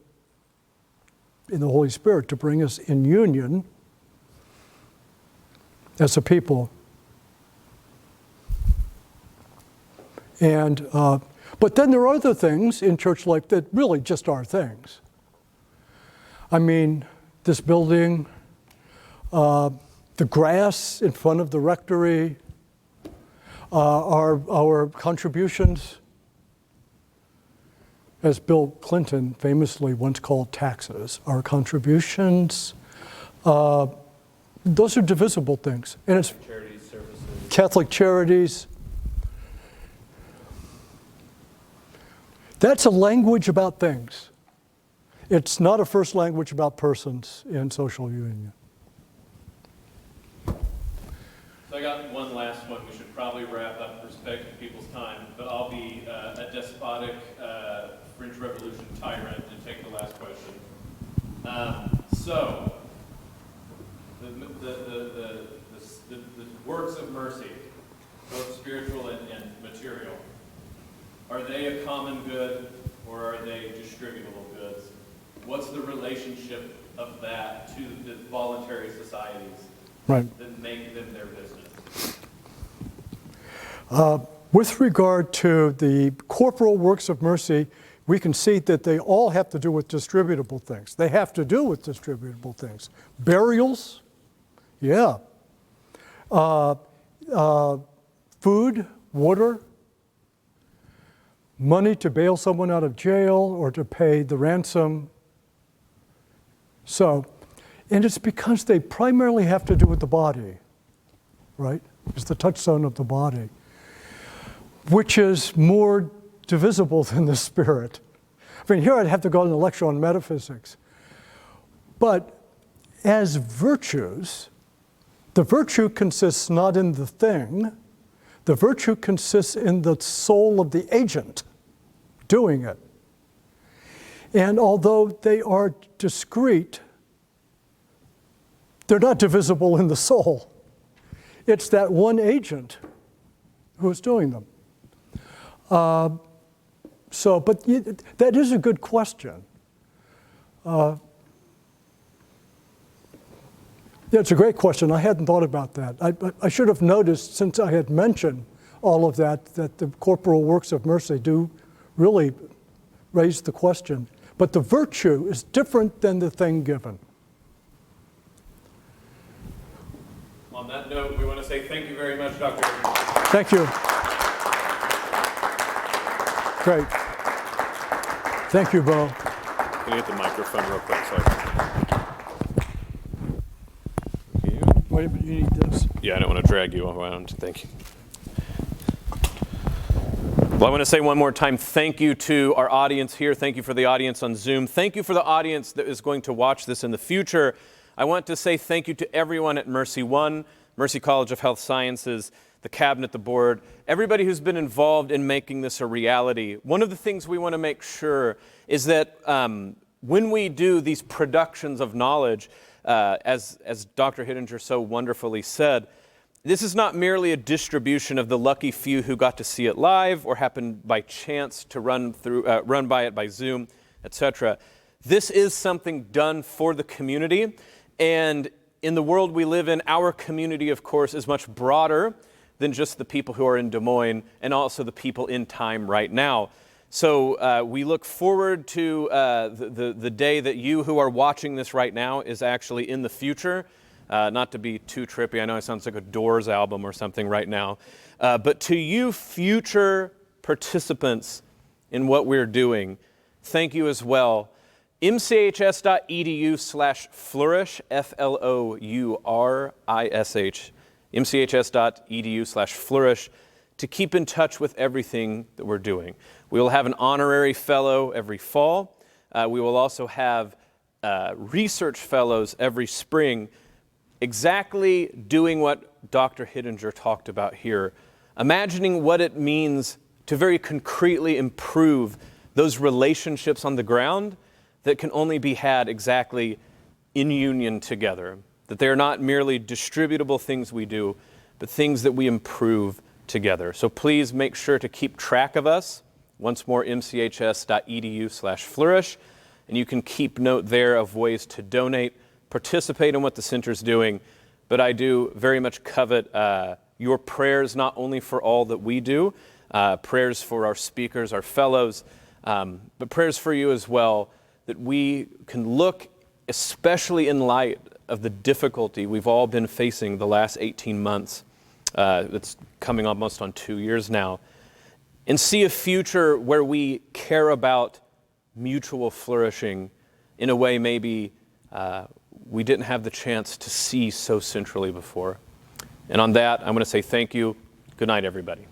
in the Holy Spirit, to bring us in union as a people. And, but then there are other things in church life that really just are things. I mean, this building, the grass in front of the rectory, our contributions, as Bill Clinton famously once called taxes, our contributions, those are divisible things. And it's Charities, services. Catholic charities. That's a language about things. It's not a first language about persons in social union. So I got one last one. We should probably wrap up for respect to people's time, but I'll be a despotic French Revolution tyrant and take the last question. So, the works of mercy, both spiritual and material, are they a common good or are they distributable goods? What's the relationship of that to the voluntary societies Right. that make them their business? With regard to the corporal works of mercy, we can see that they all have to do with distributable things. They have to do with distributable things. Burials, yeah. Food, water, money to bail someone out of jail or to pay the ransom. So, and it's because they primarily have to do with the body, right? It's the touchstone of the body, which is more divisible than the spirit. I mean, here I'd have to go on a lecture on metaphysics. But as virtues, the virtue consists not in the thing, the virtue consists in the soul of the agent doing it. And although they are discrete, they're not divisible in the soul. It's that one agent who is doing them. But that is a good question. Yeah, it's a great question. I hadn't thought about that. I should have noticed, since I had mentioned all of that the corporal works of mercy do really raise the question. But the virtue is different than the thing given. On that note, we want to say thank you very much, Dr. Thank you. Great. Thank you, Bo. Can you get the microphone real quick? Sorry. Wait a minute, you need this. Yeah, I don't want to drag you around. Thank you. Well, I want to say one more time, thank you to our audience here. Thank you for the audience on Zoom. Thank you for the audience that is going to watch this in the future. I want to say thank you to everyone at Mercy One, Mercy College of Health Sciences, the cabinet, the board, everybody who's been involved in making this a reality. One of the things we want to make sure is that when we do these productions of knowledge, as Dr. Hittinger so wonderfully said, this is not merely a distribution of the lucky few who got to see it live or happened by chance to run by it by Zoom, etc. This is something done for the community, and in the world we live in, our community, of course, is much broader than just the people who are in Des Moines and also the people in time right now. So we look forward to the day that you who are watching this right now is actually in the future. Not to be too trippy, I know it sounds like a Doors album or something right now, but to you future participants in what we're doing, thank you as well. mchs.edu/flourish, FLOURISH, mchs.edu/flourish, to keep in touch with everything that we're doing. We will have an honorary fellow every fall. We will also have research fellows every spring, exactly doing what Dr. Hittinger talked about here, imagining what it means to very concretely improve those relationships on the ground that can only be had exactly in union together. The that they are not merely distributable things we do, but things that we improve together. So please make sure to keep track of us. Once more, mchs.edu/flourish, and you can keep note there of ways to donate, participate in what the center's doing. But I do very much covet your prayers, not only for all that we do, prayers for our speakers, our fellows, but prayers for you as well, that we can look, especially in light of the difficulty we've all been facing the last 18 months. It's coming almost on 2 years now, and see a future where we care about mutual flourishing in a way maybe we didn't have the chance to see so centrally before. And on that, I'm going to say thank you. Good night, everybody.